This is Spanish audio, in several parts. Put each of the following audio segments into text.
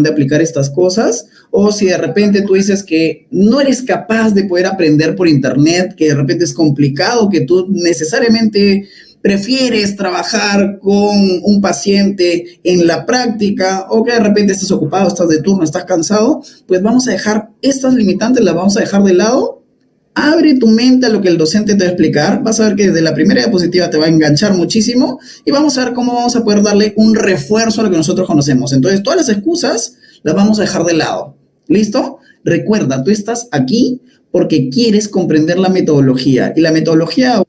de aplicar estas cosas, o si de repente tú dices que no eres capaz de poder aprender por internet, que de repente es complicado, que tú necesariamente prefieres trabajar con un paciente en la práctica, o que de repente estás ocupado, estás de turno, estás cansado, pues vamos a dejar estas limitantes, las vamos a dejar de lado. Abre tu mente a lo que el docente te va a explicar. Vas a ver que desde la primera diapositiva te va a enganchar muchísimo y vamos a ver cómo vamos a poder darle un refuerzo a lo que nosotros conocemos. Entonces, todas las excusas las vamos a dejar de lado. ¿Listo? Recuerda, tú estás aquí porque quieres comprender la metodología. Y la metodología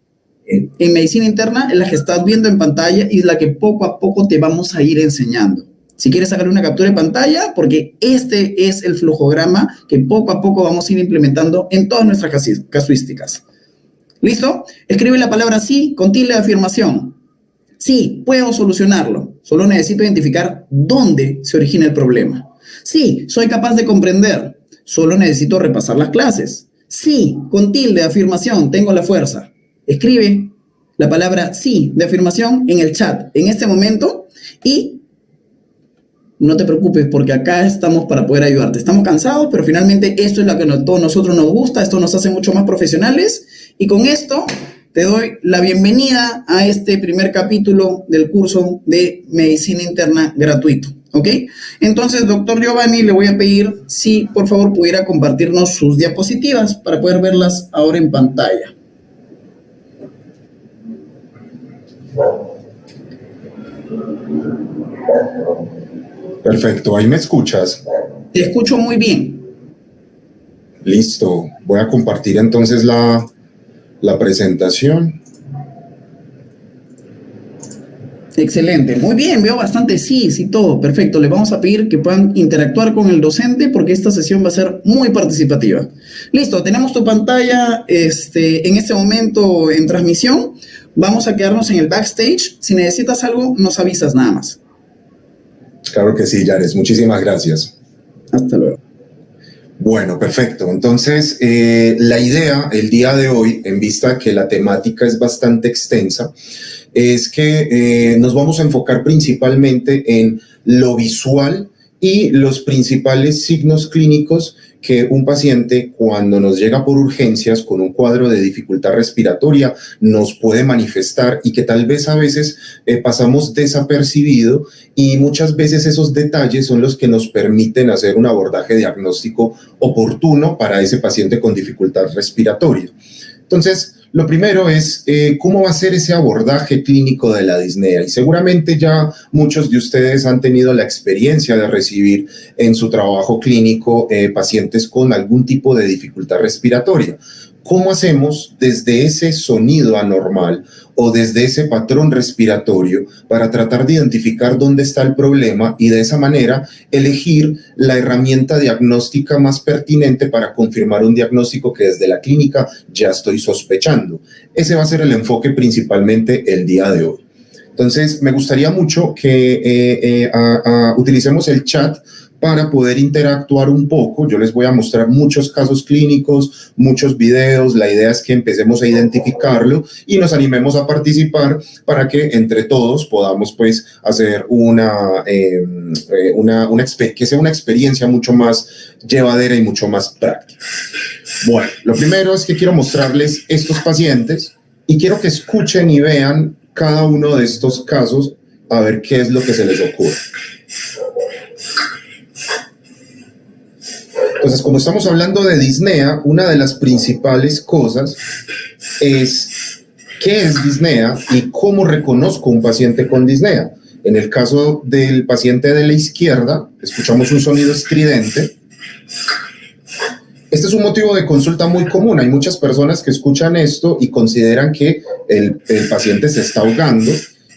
en medicina interna es la que estás viendo en pantalla y es la que poco a poco te vamos a ir enseñando. Si quieres sacar una captura de pantalla, porque este es el flujograma que poco a poco vamos a ir implementando en todas nuestras casuísticas. ¿Listo? Escribe la palabra sí con tilde de afirmación. Sí, puedo solucionarlo. Solo necesito identificar dónde se origina el problema. Sí, soy capaz de comprender. Solo necesito repasar las clases. Sí, con tilde de afirmación, tengo la fuerza. Escribe la palabra sí de afirmación en el chat en este momento y no te preocupes porque acá estamos para poder ayudarte. Estamos cansados, pero finalmente esto es lo que a todos nosotros nos gusta, esto nos hace mucho más profesionales y con esto te doy la bienvenida a este primer capítulo del curso de Medicina Interna gratuito, ¿ok? Entonces, doctor Giovanni, le voy a pedir si por favor pudiera compartirnos sus diapositivas para poder verlas ahora en pantalla. Perfecto, ¿ahí me escuchas? Te escucho muy bien. Listo, voy a compartir entonces la presentación. Excelente, muy bien, veo bastante sí, todo, perfecto. Les vamos a pedir que puedan interactuar con el docente porque esta sesión va a ser muy participativa. Listo, tenemos tu pantalla en este momento en transmisión. Vamos a quedarnos en el backstage. Si necesitas algo, nos avisas nada más. Claro que sí, Yares, muchísimas gracias. Hasta luego. Bueno, perfecto. Entonces, la idea el día de hoy, en vista que la temática es bastante extensa, es que nos vamos a enfocar principalmente en lo visual y los principales signos clínicos que un paciente cuando nos llega por urgencias con un cuadro de dificultad respiratoria nos puede manifestar y que tal vez a veces pasamos desapercibido y muchas veces esos detalles son los que nos permiten hacer un abordaje diagnóstico oportuno para ese paciente con dificultad respiratoria. Entonces, lo primero es cómo va a ser ese abordaje clínico de la disnea y seguramente ya muchos de ustedes han tenido la experiencia de recibir en su trabajo clínico pacientes con algún tipo de dificultad respiratoria. ¿Cómo hacemos desde ese sonido anormal o desde ese patrón respiratorio para tratar de identificar dónde está el problema y de esa manera elegir la herramienta diagnóstica más pertinente para confirmar un diagnóstico que desde la clínica ya estoy sospechando? Ese va a ser el enfoque principalmente el día de hoy. Entonces, me gustaría mucho que utilicemos el chat para poder interactuar un poco. Yo les voy a mostrar muchos casos clínicos, muchos videos. La idea es que empecemos a identificarlo y nos animemos a participar para que entre todos podamos pues hacer que sea una experiencia mucho más llevadera y mucho más práctica. Bueno, lo primero es que quiero mostrarles estos pacientes y quiero que escuchen y vean cada uno de estos casos a ver qué es lo que se les ocurre. Entonces, como estamos hablando de disnea, una de las principales cosas es qué es disnea y cómo reconozco un paciente con disnea. En el caso del paciente de la izquierda, escuchamos un sonido estridente. Este es un motivo de consulta muy común. Hay muchas personas que escuchan esto y consideran que el paciente se está ahogando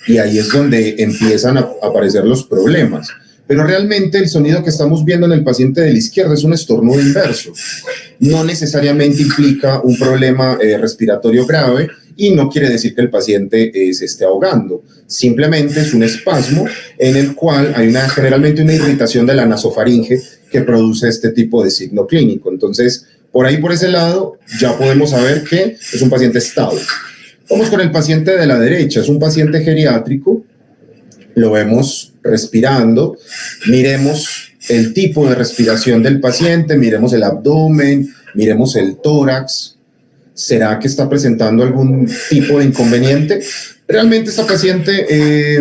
y ahí es donde empiezan a aparecer los problemas. Pero realmente el sonido que estamos viendo en el paciente de la izquierda es un estornudo inverso. No necesariamente implica un problema respiratorio grave y no quiere decir que el paciente se esté ahogando. Simplemente es un espasmo en el cual hay generalmente una irritación de la nasofaringe que produce este tipo de signo clínico. Entonces, por ese lado, ya podemos saber que es un paciente estable. Vamos con el paciente de la derecha. Es un paciente geriátrico. Lo vemos respirando. Miremos el tipo de respiración del paciente, miremos el abdomen, miremos el tórax. ¿Será que está presentando algún tipo de inconveniente? Realmente esta paciente,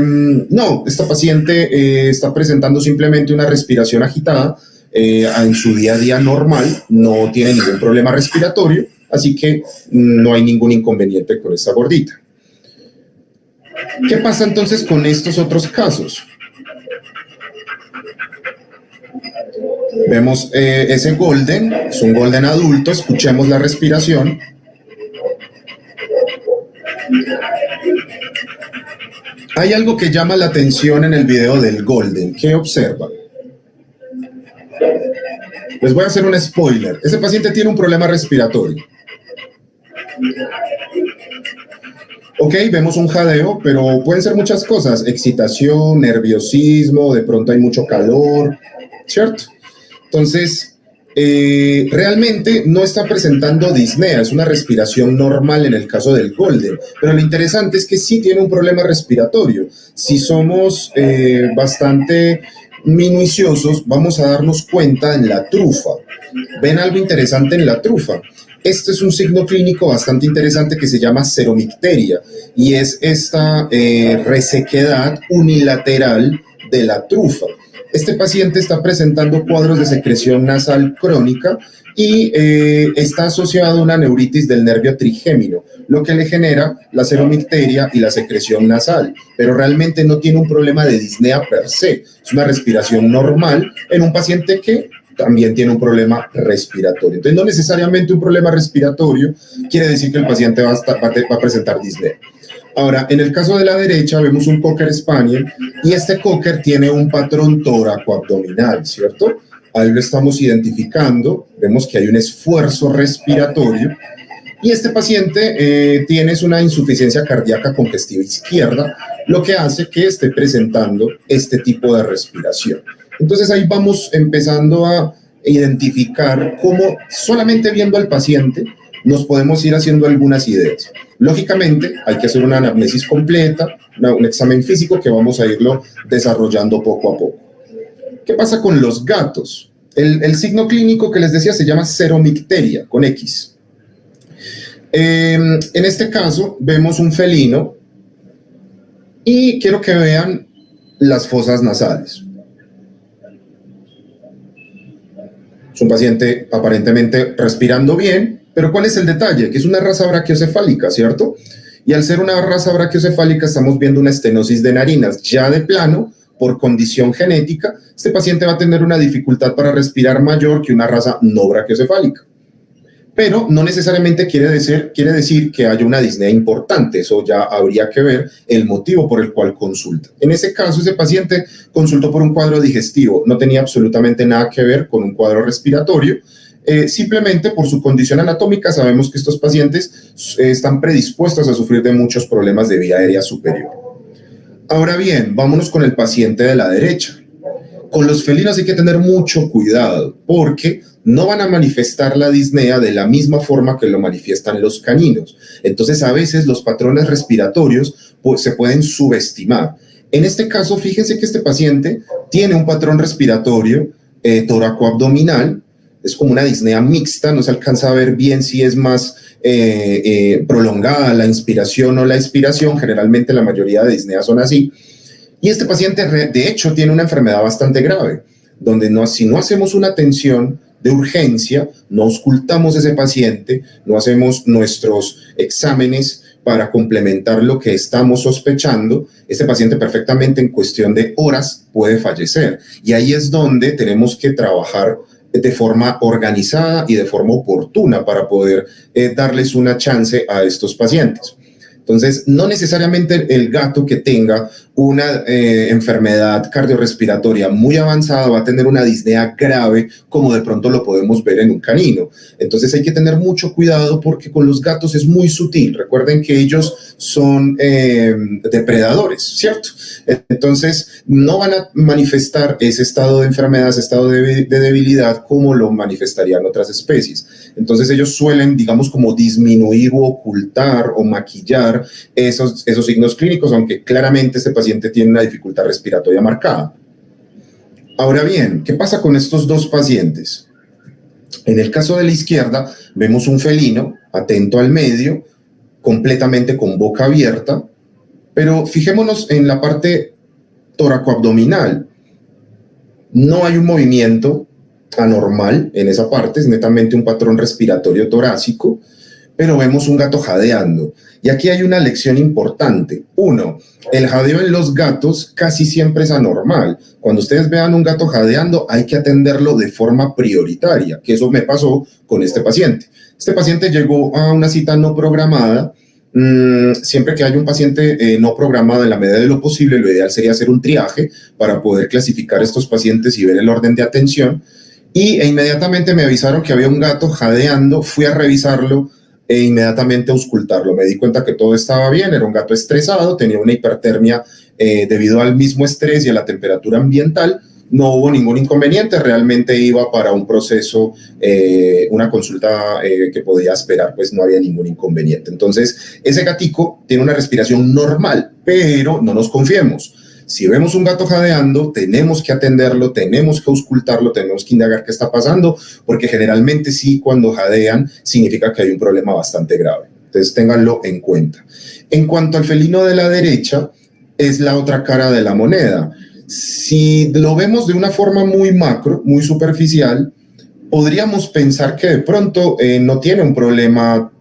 no, esta paciente está presentando simplemente una respiración agitada en su día a día normal, no tiene ningún problema respiratorio, así que no hay ningún inconveniente con esta gordita. ¿Qué pasa entonces con estos otros casos? Vemos ese golden, es un golden adulto, escuchemos la respiración. Hay algo que llama la atención en el video del golden. ¿Qué observan? Les voy a hacer un spoiler. Ese paciente tiene un problema respiratorio. Ok, vemos un jadeo, pero pueden ser muchas cosas. Excitación, nerviosismo, de pronto hay mucho calor, ¿cierto? Entonces, realmente no está presentando disnea, es una respiración normal en el caso del golden, pero lo interesante es que sí tiene un problema respiratorio. Si somos bastante minuciosos, vamos a darnos cuenta en la trufa. ¿Ven algo interesante en la trufa? Este es un signo clínico bastante interesante que se llama seromicteria y es esta resequedad unilateral de la trufa. Este paciente está presentando cuadros de secreción nasal crónica y está asociado a una neuritis del nervio trigémino, lo que le genera la seromicteria y la secreción nasal, pero realmente no tiene un problema de disnea per se, es una respiración normal en un paciente que también tiene un problema respiratorio. Entonces, no necesariamente un problema respiratorio quiere decir que el paciente va a presentar disnea. Ahora, en el caso de la derecha vemos un Cocker Spaniel y este Cocker tiene un patrón tóraco-abdominal, ¿cierto? Ahí lo estamos identificando, vemos que hay un esfuerzo respiratorio y este paciente tiene una insuficiencia cardíaca congestiva izquierda, lo que hace que esté presentando este tipo de respiración. Entonces ahí vamos empezando a identificar cómo solamente viendo al paciente nos podemos ir haciendo algunas ideas. Lógicamente, hay que hacer una anamnesis completa, un examen físico que vamos a irlo desarrollando poco a poco. ¿Qué pasa con los gatos? El signo clínico que les decía se llama seromicteria, con X. En este caso, vemos un felino y quiero que vean las fosas nasales. Es un paciente aparentemente respirando bien, pero ¿cuál es el detalle? Que es una raza brachiocefálica, ¿cierto? Y al ser una raza brachiocefálica estamos viendo una estenosis de narinas. Ya de plano, por condición genética, este paciente va a tener una dificultad para respirar mayor que una raza no brachiocefálica. Pero no necesariamente quiere decir que haya una disnea importante. Eso ya habría que ver el motivo por el cual consulta. En ese caso, ese paciente consultó por un cuadro digestivo. No tenía absolutamente nada que ver con un cuadro respiratorio. Simplemente por su condición anatómica sabemos que estos pacientes están predispuestos a sufrir de muchos problemas de vía aérea superior. Ahora bien, vámonos con el paciente de la derecha. Con los felinos hay que tener mucho cuidado porque no van a manifestar la disnea de la misma forma que lo manifiestan los caninos. Entonces, a veces los patrones respiratorios se pueden subestimar. En este caso, fíjense que este paciente tiene un patrón respiratorio tóraco-abdominal. Es como una disnea mixta, no se alcanza a ver bien si es más prolongada la inspiración o la expiración. Generalmente la mayoría de disneas son así. Y este paciente, de hecho, tiene una enfermedad bastante grave, donde si no hacemos una atención de urgencia, no auscultamos a ese paciente, no hacemos nuestros exámenes para complementar lo que estamos sospechando, este paciente perfectamente en cuestión de horas puede fallecer. Y ahí es donde tenemos que trabajar de forma organizada y de forma oportuna para poder darles una chance a estos pacientes. Entonces, no necesariamente el gato que tenga una enfermedad cardiorrespiratoria muy avanzada va a tener una disnea grave como de pronto lo podemos ver en un canino. Entonces hay que tener mucho cuidado porque con los gatos es muy sutil. Recuerden que ellos son depredadores, ¿cierto? Entonces no van a manifestar ese estado de enfermedad, ese estado de debilidad como lo manifestarían otras especies. Entonces ellos suelen, digamos, como disminuir o ocultar o maquillar esos signos clínicos, aunque claramente este paciente tiene una dificultad respiratoria marcada. Ahora bien, ¿qué pasa con estos dos pacientes? En el caso de la izquierda, vemos un felino atento al medio, completamente con boca abierta, pero fijémonos en la parte toracoabdominal. No hay un movimiento anormal en esa parte, es netamente un patrón respiratorio torácico, pero vemos un gato jadeando. Y aquí hay una lección importante. Uno, el jadeo en los gatos casi siempre es anormal. Cuando ustedes vean un gato jadeando, hay que atenderlo de forma prioritaria, que eso me pasó con este paciente. Este paciente llegó a una cita no programada. Siempre que hay un paciente no programado, en la medida de lo posible, lo ideal sería hacer un triaje para poder clasificar estos pacientes y ver el orden de atención. E inmediatamente me avisaron que había un gato jadeando, fui a revisarlo e inmediatamente auscultarlo. Me di cuenta que todo estaba bien, era un gato estresado, tenía una hipertermia debido al mismo estrés y a la temperatura ambiental. No hubo ningún inconveniente, realmente iba para un proceso, una consulta que podía esperar, pues no había ningún inconveniente. Entonces, ese gatico tiene una respiración normal, pero no nos confiemos. Si vemos un gato jadeando, tenemos que atenderlo, tenemos que auscultarlo, tenemos que indagar qué está pasando, porque generalmente sí, cuando jadean, significa que hay un problema bastante grave. Entonces, ténganlo en cuenta. En cuanto al felino de la derecha, es la otra cara de la moneda. Si lo vemos de una forma muy macro, muy superficial, podríamos pensar que de pronto no tiene un problema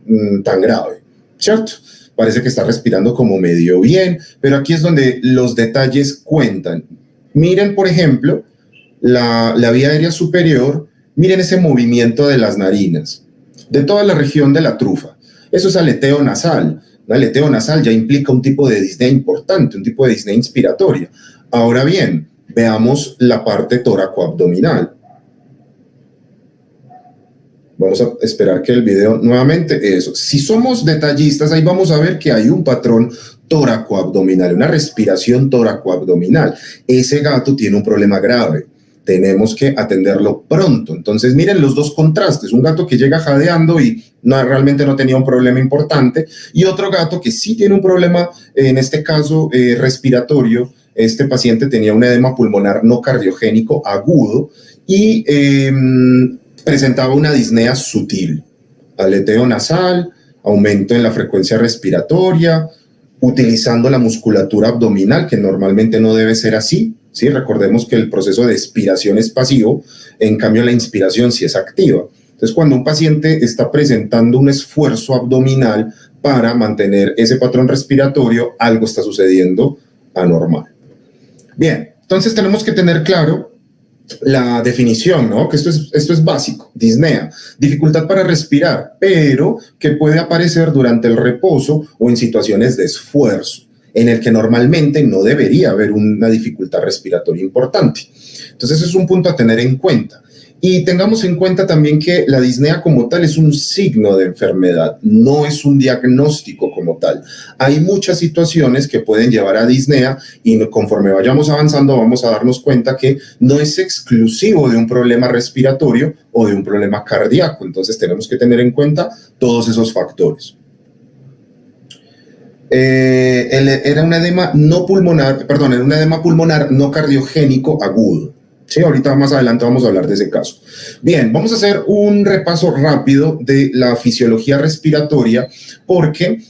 tan grave, ¿cierto? Parece que está respirando como medio bien, pero aquí es donde los detalles cuentan. Miren, por ejemplo, la vía aérea superior, miren ese movimiento de las narinas, de toda la región de la trufa. Eso es aleteo nasal. Un aleteo nasal ya implica un tipo de disnea importante, un tipo de disnea inspiratoria. Ahora bien, veamos la parte toracoabdominal. Vamos a esperar que el video nuevamente, eso. Si somos detallistas, ahí vamos a ver que hay un patrón toracoabdominal, una respiración toracoabdominal. Ese gato tiene un problema grave. Tenemos que atenderlo pronto. Entonces, miren los dos contrastes. Un gato que llega jadeando y realmente no tenía un problema importante, y otro gato que sí tiene un problema, en este caso respiratorio. Este paciente tenía un edema pulmonar no cardiogénico agudo y presentaba una disnea sutil, aleteo nasal, aumento en la frecuencia respiratoria, utilizando la musculatura abdominal, que normalmente no debe ser así, ¿sí? Recordemos que el proceso de expiración es pasivo, en cambio la inspiración sí es activa. Entonces, cuando un paciente está presentando un esfuerzo abdominal para mantener ese patrón respiratorio, algo está sucediendo anormal. Bien, entonces tenemos que tener claro la definición, ¿no? Que esto es básico, disnea, dificultad para respirar, pero que puede aparecer durante el reposo o en situaciones de esfuerzo, en el que normalmente no debería haber una dificultad respiratoria importante. Entonces, es un punto a tener en cuenta. Y tengamos en cuenta también que la disnea como tal es un signo de enfermedad, no es un diagnóstico como tal. Hay muchas situaciones que pueden llevar a disnea y conforme vayamos avanzando vamos a darnos cuenta que no es exclusivo de un problema respiratorio o de un problema cardíaco. Entonces tenemos que tener en cuenta todos esos factores. Era un edema no pulmonar, perdón, era un edema pulmonar no cardiogénico agudo. Sí, ahorita más adelante vamos a hablar de ese caso. Bien, vamos a hacer un repaso rápido de la fisiología respiratoria porque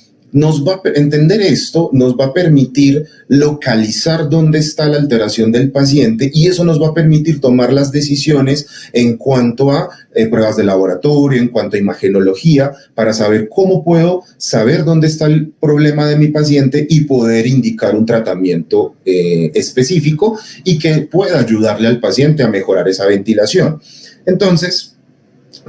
entender esto nos va a permitir localizar dónde está la alteración del paciente y eso nos va a permitir tomar las decisiones en cuanto a pruebas de laboratorio, en cuanto a imagenología, para saber cómo puedo saber dónde está el problema de mi paciente y poder indicar un tratamiento específico y que pueda ayudarle al paciente a mejorar esa ventilación. Entonces,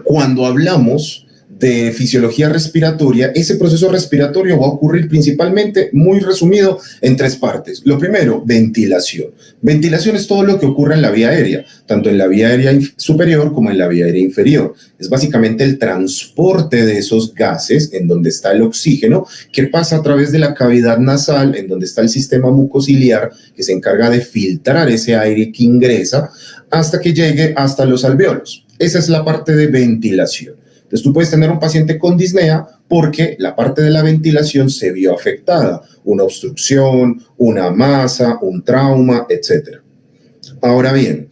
cuando hablamos de fisiología respiratoria, ese proceso respiratorio va a ocurrir principalmente, muy resumido, en tres partes. Lo primero, ventilación. Ventilación es todo lo que ocurre en la vía aérea, tanto en la vía aérea superior como en la vía aérea inferior. Es básicamente el transporte de esos gases en donde está el oxígeno, que pasa a través de la cavidad nasal, en donde está el sistema mucociliar, que se encarga de filtrar ese aire que ingresa hasta que llegue hasta los alvéolos. Esa es la parte de ventilación. Entonces tú puedes tener un paciente con disnea porque la parte de la ventilación se vio afectada, una obstrucción, una masa, un trauma, etc. Ahora bien,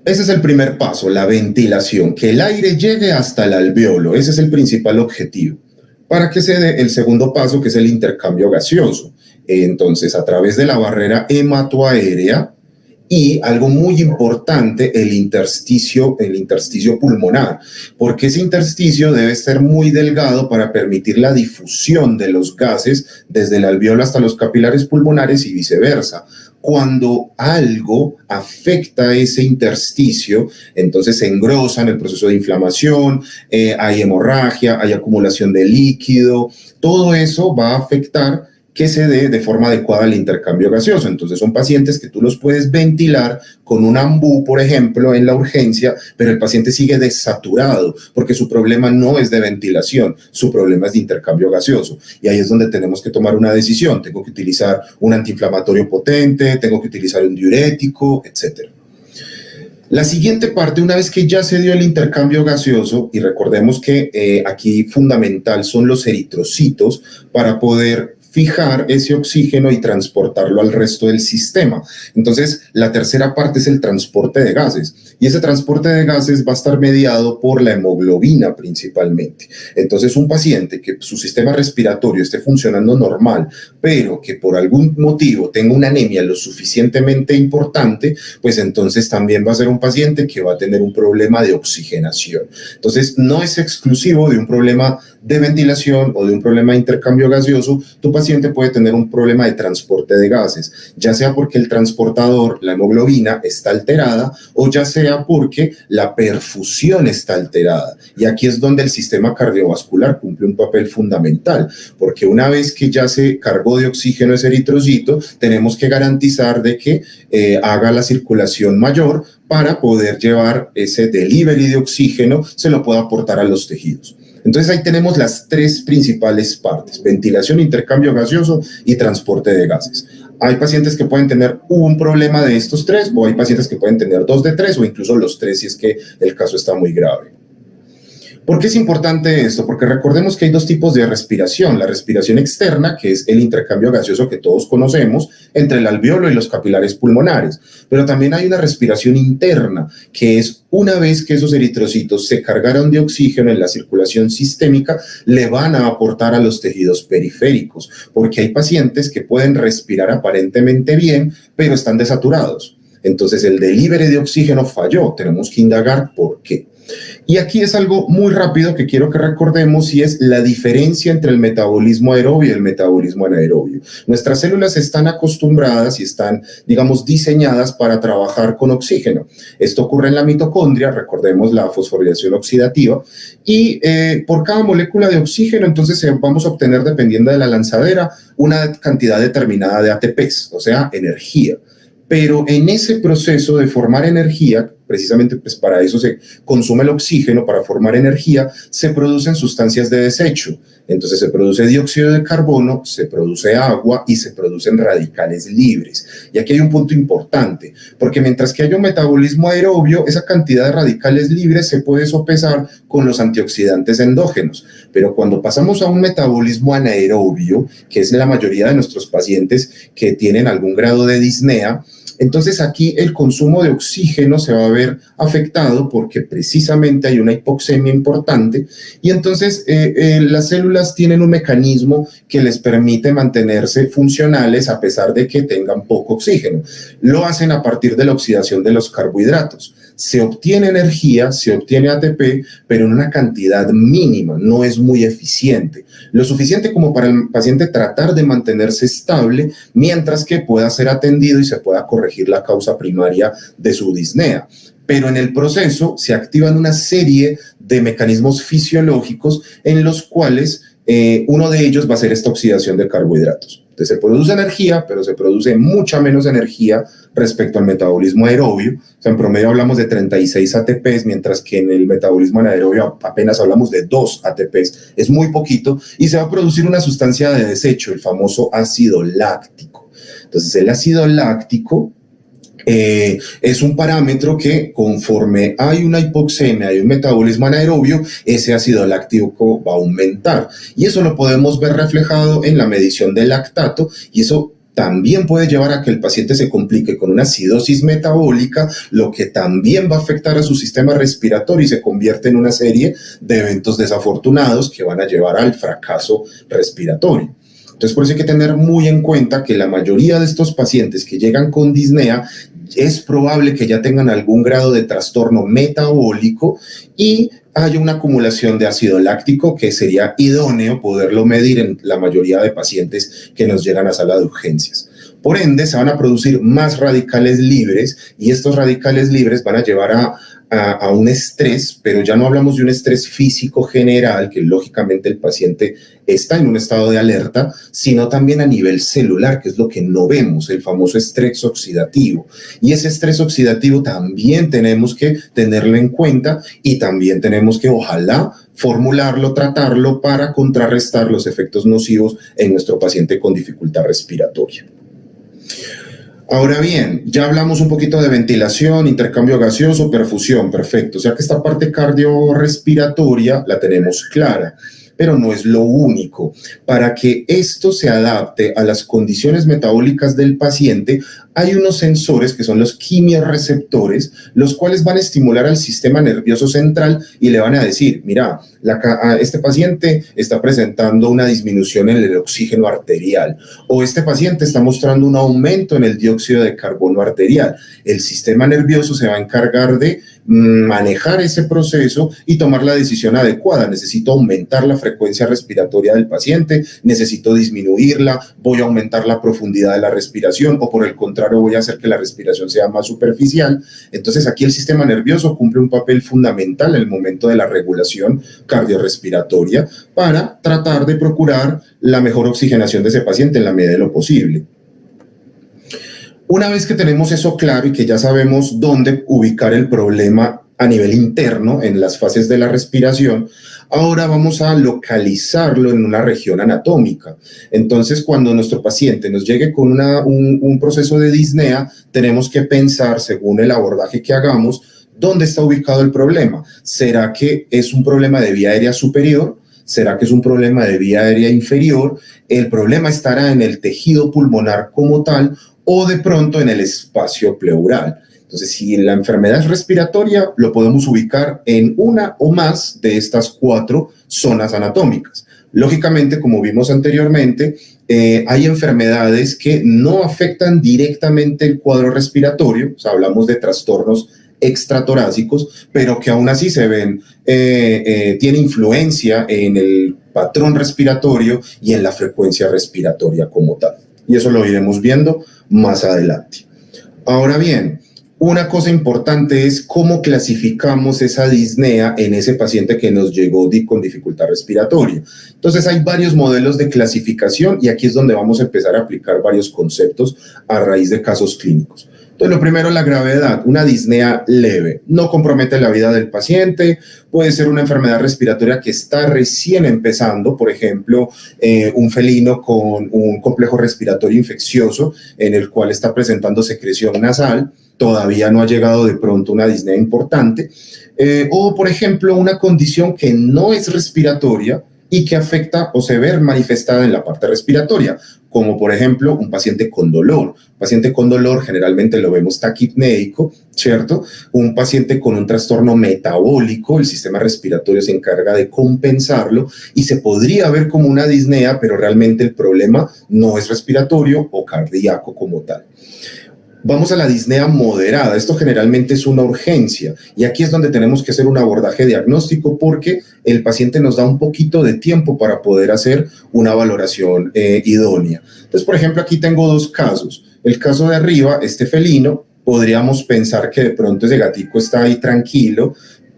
Ese es el primer paso, la ventilación, que el aire llegue hasta el alvéolo. Ese es el principal objetivo. Para que se dé el segundo paso, que es el intercambio gaseoso. Entonces, a través de la barrera hematoaérea y algo muy importante, el intersticio pulmonar, porque ese intersticio debe ser muy delgado para permitir la difusión de los gases desde el alvéolo hasta los capilares pulmonares y viceversa. Cuando algo afecta ese intersticio, entonces se engrosa en el proceso de inflamación, hay hemorragia, hay acumulación de líquido, todo eso va a afectar que se dé de forma adecuada el intercambio gaseoso. Entonces son pacientes que tú los puedes ventilar con un ambú, por ejemplo, en la urgencia, pero el paciente sigue desaturado porque su problema no es de ventilación, su problema es de intercambio gaseoso. Y ahí es donde tenemos que tomar una decisión. Tengo que utilizar un antiinflamatorio potente, tengo que utilizar un diurético, etcétera. La siguiente parte, una vez que ya se dio el intercambio gaseoso, y recordemos que aquí fundamental son los eritrocitos para poder fijar ese oxígeno y transportarlo al resto del sistema. Entonces, la tercera parte es el transporte de gases, y ese transporte de gases va a estar mediado por la hemoglobina principalmente. Entonces, un paciente que su sistema respiratorio esté funcionando normal, pero que por algún motivo tenga una anemia lo suficientemente importante, pues entonces también va a ser un paciente que va a tener un problema de oxigenación. Entonces, no es exclusivo de un problema de ventilación o de un problema de intercambio gaseoso. Tu paciente puede tener un problema de transporte de gases, ya sea porque el transportador, la hemoglobina, está alterada, o ya sea porque la perfusión está alterada. Y aquí es donde el sistema cardiovascular cumple un papel fundamental, porque una vez que ya se cargó de oxígeno ese eritrocito, tenemos que garantizar de que haga la circulación mayor para poder llevar ese delivery de oxígeno, se lo pueda aportar a los tejidos. Entonces ahí tenemos las tres principales partes: ventilación, intercambio gaseoso y transporte de gases. Hay pacientes que pueden tener un problema de estos tres, o hay pacientes que pueden tener dos de tres, o incluso los tres si es que el caso está muy grave. ¿Por qué es importante esto? Porque recordemos que hay dos tipos de respiración: la respiración externa, que es el intercambio gaseoso que todos conocemos entre el alvéolo y los capilares pulmonares, pero también hay una respiración interna, que es una vez que esos eritrocitos se cargaron de oxígeno en la circulación sistémica, le van a aportar a los tejidos periféricos, porque hay pacientes que pueden respirar aparentemente bien, pero están desaturados. Entonces el delivery de oxígeno falló, tenemos que indagar por qué. Y aquí es algo muy rápido que quiero que recordemos, y es la diferencia entre el metabolismo aerobio y el metabolismo anaerobio. Nuestras células están acostumbradas y están, digamos, diseñadas para trabajar con oxígeno. Esto ocurre en la mitocondria, recordemos la fosforilación oxidativa, y por cada molécula de oxígeno, entonces vamos a obtener, dependiendo de la lanzadera, una cantidad determinada de ATPs, o sea, energía. Pero en ese proceso de formar energía, precisamente pues para eso se consume el oxígeno, para formar energía, se producen sustancias de desecho. Entonces se produce dióxido de carbono, se produce agua y se producen radicales libres. Y aquí hay un punto importante, porque mientras que hay un metabolismo aerobio, esa cantidad de radicales libres se puede sopesar con los antioxidantes endógenos. Pero cuando pasamos a un metabolismo anaerobio, que es la mayoría de nuestros pacientes que tienen algún grado de disnea, entonces aquí el consumo de oxígeno se va a ver afectado porque precisamente hay una hipoxemia importante, y entonces las células tienen un mecanismo que les permite mantenerse funcionales a pesar de que tengan poco oxígeno. Lo hacen a partir de la oxidación de los carbohidratos. Se obtiene energía, se obtiene ATP, pero en una cantidad mínima, no es muy eficiente. Lo suficiente como para el paciente tratar de mantenerse estable mientras que pueda ser atendido y se pueda corregir la causa primaria de su disnea. Pero en el proceso se activan una serie de mecanismos fisiológicos en los cuales uno de ellos va a ser esta oxidación de carbohidratos. Entonces se produce energía, pero se produce mucha menos energía respecto al metabolismo aerobio. O sea, en promedio hablamos de 36 ATPs, mientras que en el metabolismo anaerobio apenas hablamos de 2 ATPs. Es muy poquito, y se va a producir una sustancia de desecho, el famoso ácido láctico. Entonces el ácido láctico es un parámetro que, conforme hay una hipoxemia y un metabolismo anaerobio, ese ácido láctico va a aumentar, y eso lo podemos ver reflejado en la medición del lactato, y eso también puede llevar a que el paciente se complique con una acidosis metabólica, lo que también va a afectar a su sistema respiratorio y se convierte en una serie de eventos desafortunados que van a llevar al fracaso respiratorio. Entonces, por eso hay que tener muy en cuenta que la mayoría de estos pacientes que llegan con disnea es probable que ya tengan algún grado de trastorno metabólico y hay una acumulación de ácido láctico que sería idóneo poderlo medir en la mayoría de pacientes que nos llegan a sala de urgencias. Por ende, se van a producir más radicales libres y estos radicales libres van a llevar a un estrés, pero ya no hablamos de un estrés físico general, que lógicamente el paciente está en un estado de alerta, sino también a nivel celular, que es lo que no vemos, el famoso estrés oxidativo. Y ese estrés oxidativo también tenemos que tenerlo en cuenta y también tenemos que, ojalá, formularlo, tratarlo para contrarrestar los efectos nocivos en nuestro paciente con dificultad respiratoria. Ahora bien, ya hablamos un poquito de ventilación, intercambio gaseoso, perfusión, perfecto. O sea que esta parte cardiorrespiratoria la tenemos clara, pero no es lo único. Para que esto se adapte a las condiciones metabólicas del paciente, hay unos sensores que son los quimiorreceptores, los cuales van a estimular al sistema nervioso central y le van a decir, mira, este paciente está presentando una disminución en el oxígeno arterial o este paciente está mostrando un aumento en el dióxido de carbono arterial. El sistema nervioso se va a encargar de manejar ese proceso y tomar la decisión adecuada. Necesito aumentar la frecuencia respiratoria del paciente, necesito disminuirla, voy a aumentar la profundidad de la respiración o por el contrario voy a hacer que la respiración sea más superficial. Entonces aquí el sistema nervioso cumple un papel fundamental en el momento de la regulación cardiorrespiratoria para tratar de procurar la mejor oxigenación de ese paciente en la medida de lo posible. Una vez que tenemos eso claro y que ya sabemos dónde ubicar el problema a nivel interno en las fases de la respiración, ahora vamos a localizarlo en una región anatómica. Entonces, cuando nuestro paciente nos llegue con un proceso de disnea, tenemos que pensar, según el abordaje que hagamos, dónde está ubicado el problema. ¿Será que es un problema de vía aérea superior? ¿Será que es un problema de vía aérea inferior? ¿El problema estará en el tejido pulmonar como tal o de pronto en el espacio pleural? Entonces, si la enfermedad es respiratoria, lo podemos ubicar en una o más de estas 4 zonas anatómicas. Lógicamente, como vimos anteriormente, hay enfermedades que no afectan directamente el cuadro respiratorio, o sea, hablamos de trastornos extratorácicos, pero que aún así se ven, tiene influencia en el patrón respiratorio y en la frecuencia respiratoria como tal. Y eso lo iremos viendo más adelante. Ahora bien, una cosa importante es cómo clasificamos esa disnea en ese paciente que nos llegó con dificultad respiratoria. Entonces hay varios modelos de clasificación y aquí es donde vamos a empezar a aplicar varios conceptos a raíz de casos clínicos. Entonces, lo primero, la gravedad. Una disnea leve no compromete la vida del paciente, puede ser una enfermedad respiratoria que está recién empezando, por ejemplo, un felino con un complejo respiratorio infeccioso en el cual está presentando secreción nasal, todavía no ha llegado de pronto una disnea importante, o por ejemplo, una condición que no es respiratoria y que afecta o se ve manifestada en la parte respiratoria, como por ejemplo un paciente con dolor. Un paciente con dolor generalmente lo vemos taquipnéico, ¿cierto? Un paciente con un trastorno metabólico, el sistema respiratorio se encarga de compensarlo y se podría ver como una disnea, pero realmente el problema no es respiratorio o cardíaco como tal. Vamos a la disnea moderada. Esto generalmente es una urgencia y aquí es donde tenemos que hacer un abordaje diagnóstico porque el paciente nos da un poquito de tiempo para poder hacer una valoración idónea. Entonces, por ejemplo, aquí tengo 2 casos. El caso de arriba, este felino, podríamos pensar que de pronto ese gatico está ahí tranquilo,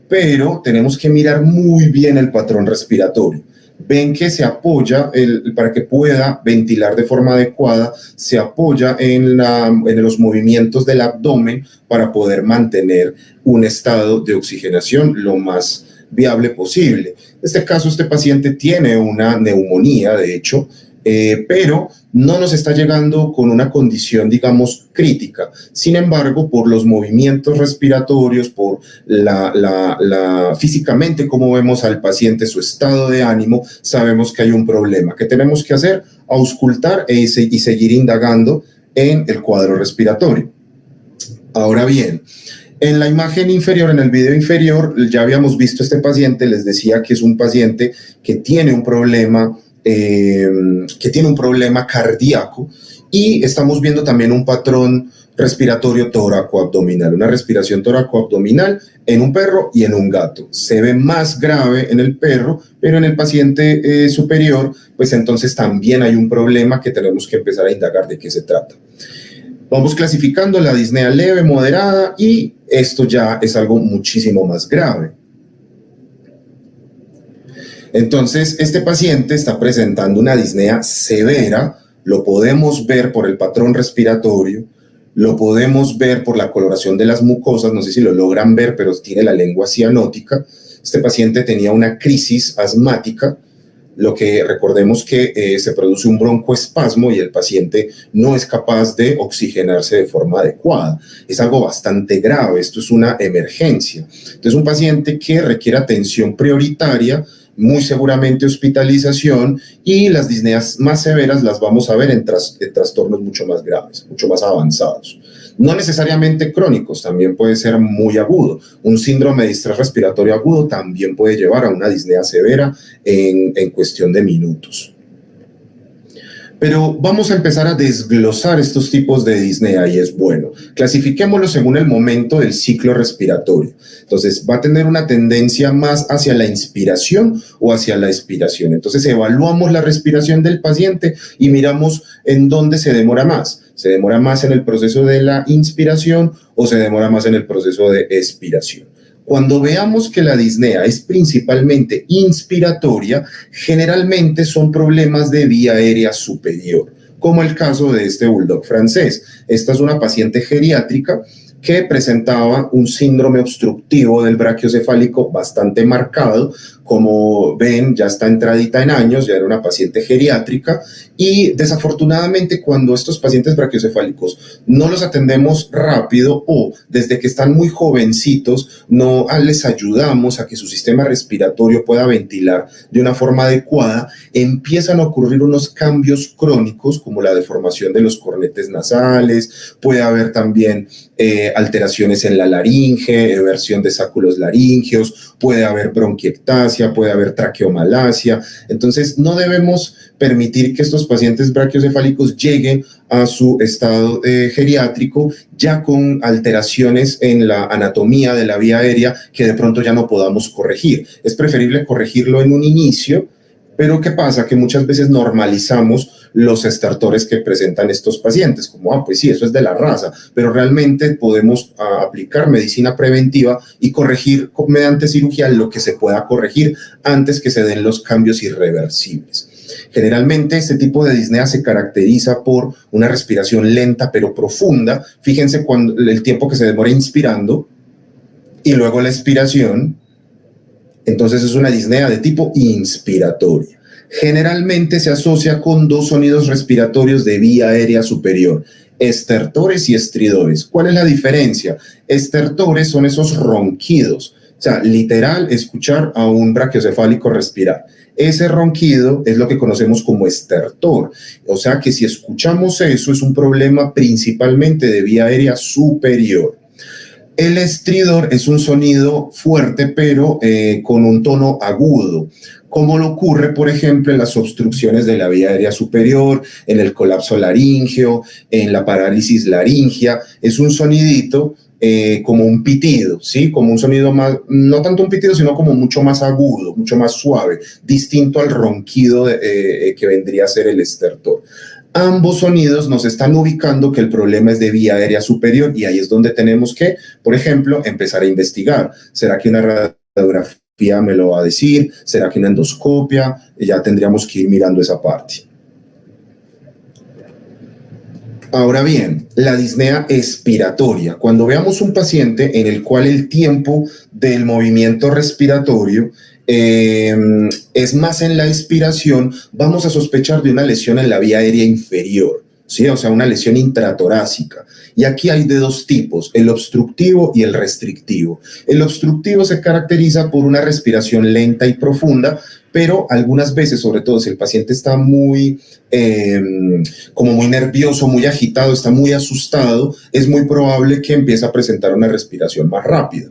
pero tenemos que mirar muy bien el patrón respiratorio. Ven que se apoya, para que pueda ventilar de forma adecuada, se apoya en los movimientos del abdomen para poder mantener un estado de oxigenación lo más viable posible. En este caso, este paciente tiene una neumonía, de hecho, pero no nos está llegando con una condición, digamos, crítica. Sin embargo, por los movimientos respiratorios, por físicamente cómo vemos al paciente, su estado de ánimo, sabemos que hay un problema. ¿Qué tenemos que hacer? Auscultar y seguir indagando en el cuadro respiratorio. Ahora bien, en la imagen inferior, en el video inferior, ya habíamos visto este paciente. Les decía que es un paciente que tiene un problema cardíaco, y estamos viendo también un patrón respiratorio toracoabdominal, una respiración toracoabdominal en un perro y en un gato. Se ve más grave en el perro, pero en el paciente superior, pues entonces también hay un problema que tenemos que empezar a indagar de qué se trata. Vamos clasificando la disnea leve, moderada, y esto ya es algo muchísimo más grave. Entonces, este paciente está presentando una disnea severa. Lo podemos ver por el patrón respiratorio, lo podemos ver por la coloración de las mucosas. No sé si lo logran ver, pero tiene la lengua cianótica. Este paciente tenía una crisis asmática, lo que recordemos que se produce un broncoespasmo y el paciente no es capaz de oxigenarse de forma adecuada. Es algo bastante grave, esto es una emergencia. Entonces, un paciente que requiere atención prioritaria, muy seguramente hospitalización, y las disneas más severas las vamos a ver en trastornos mucho más graves, mucho más avanzados. No necesariamente crónicos, también puede ser muy agudo. Un síndrome de estrés respiratorio agudo también puede llevar a una disnea severa en cuestión de minutos. Pero vamos a empezar a desglosar estos tipos de disnea, y es bueno. Clasifiquémoslo según el momento del ciclo respiratorio. Entonces, va a tener una tendencia más hacia la inspiración o hacia la expiración. Entonces, evaluamos la respiración del paciente y miramos en dónde se demora más. ¿Se demora más en el proceso de la inspiración o se demora más en el proceso de expiración? Cuando veamos que la disnea es principalmente inspiratoria, generalmente son problemas de vía aérea superior, como el caso de este bulldog francés. Esta es una paciente geriátrica que presentaba un síndrome obstructivo del brachiocefálico bastante marcado. Como ven, ya está entradita en años, ya era una paciente geriátrica, y desafortunadamente cuando estos pacientes brachiocefálicos no los atendemos rápido o desde que están muy jovencitos no les ayudamos a que su sistema respiratorio pueda ventilar de una forma adecuada, empiezan a ocurrir unos cambios crónicos como la deformación de los cornetes nasales. Puede haber también alteraciones en la laringe, eversión de sáculos laringeos, puede haber bronquiectasia, puede haber traqueomalacia. Entonces, no debemos permitir que estos pacientes brachiocefálicos lleguen a su estado geriátrico ya con alteraciones en la anatomía de la vía aérea que de pronto ya no podamos corregir. Es preferible corregirlo en un inicio, pero ¿qué pasa? Que muchas veces normalizamos los estertores que presentan estos pacientes, como, pues sí, eso es de la raza, pero realmente podemos aplicar medicina preventiva y corregir mediante cirugía lo que se pueda corregir antes que se den los cambios irreversibles. Generalmente este tipo de disnea se caracteriza por una respiración lenta pero profunda. Fíjense el tiempo que se demora inspirando y luego la expiración. Entonces es una disnea de tipo inspiratoria. Generalmente se asocia con dos sonidos respiratorios de vía aérea superior, estertores y estridores. ¿Cuál es la diferencia? Estertores son esos ronquidos, o sea, literal, escuchar a un brachiocefálico respirar. Ese ronquido es lo que conocemos como estertor. O sea que si escuchamos eso, es un problema principalmente de vía aérea superior. El estridor es un sonido fuerte, pero con un tono agudo, como lo ocurre, por ejemplo, en las obstrucciones de la vía aérea superior, en el colapso laríngeo, en la parálisis laringea. Es un sonidito como un pitido, ¿sí? Como un sonido más, no tanto un pitido, sino como mucho más agudo, mucho más suave, distinto al ronquido que vendría a ser el estertor. Ambos sonidos nos están ubicando que el problema es de vía aérea superior, y ahí es donde tenemos que, por ejemplo, empezar a investigar. ¿Será que una radiografía me lo va a decir? ¿Será que una endoscopia? Ya tendríamos que ir mirando esa parte. Ahora bien, la disnea expiratoria. Cuando veamos un paciente en el cual el tiempo del movimiento respiratorio es más en la expiración, vamos a sospechar de una lesión en la vía aérea inferior, ¿sí? O sea, una lesión intratorácica. Y aquí hay de dos tipos, el obstructivo y el restrictivo. El obstructivo se caracteriza por una respiración lenta y profunda, pero algunas veces, sobre todo si el paciente está como muy nervioso, muy agitado, está muy asustado, es muy probable que empiece a presentar una respiración más rápida.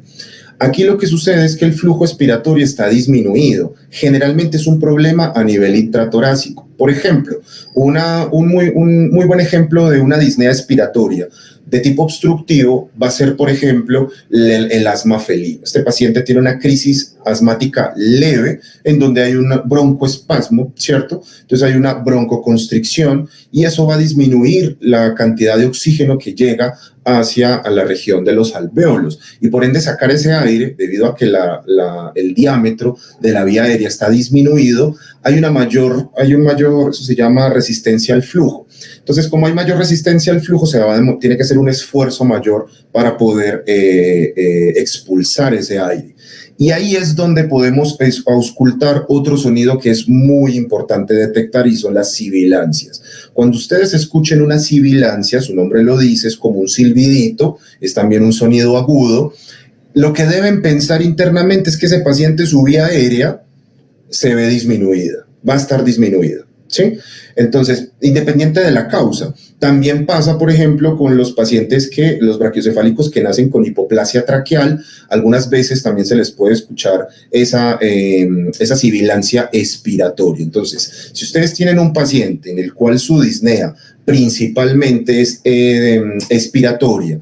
Aquí lo que sucede es que el flujo expiratorio está disminuido. Generalmente es un problema a nivel intratorácico. Por ejemplo, un muy buen ejemplo de una disnea expiratoria de tipo obstructivo va a ser, por ejemplo, el asma felino. Este paciente tiene una crisis asmática leve en donde hay un broncoespasmo, ¿cierto? Entonces hay una broncoconstricción y eso va a disminuir la cantidad de oxígeno que llega hacia la región de los alvéolos y por ende sacar ese aire, debido a que el diámetro de la vía aérea está disminuido, hay un mayor, eso se llama resistencia al flujo. Entonces, como hay mayor resistencia al flujo, tiene que hacer un esfuerzo mayor para poder expulsar ese aire. Y ahí es donde podemos auscultar otro sonido que es muy importante detectar y son las sibilancias. Cuando ustedes escuchen una sibilancia, su nombre lo dice, es como un silbidito, es también un sonido agudo. Lo que deben pensar internamente es que ese paciente, su vía aérea se ve disminuida, va a estar disminuida, ¿sí? Entonces, independiente de la causa, también pasa, por ejemplo, con los pacientes los brachiocefálicos que nacen con hipoplasia traqueal, algunas veces también se les puede escuchar esa sibilancia expiratoria. Entonces, si ustedes tienen un paciente en el cual su disnea principalmente es expiratoria,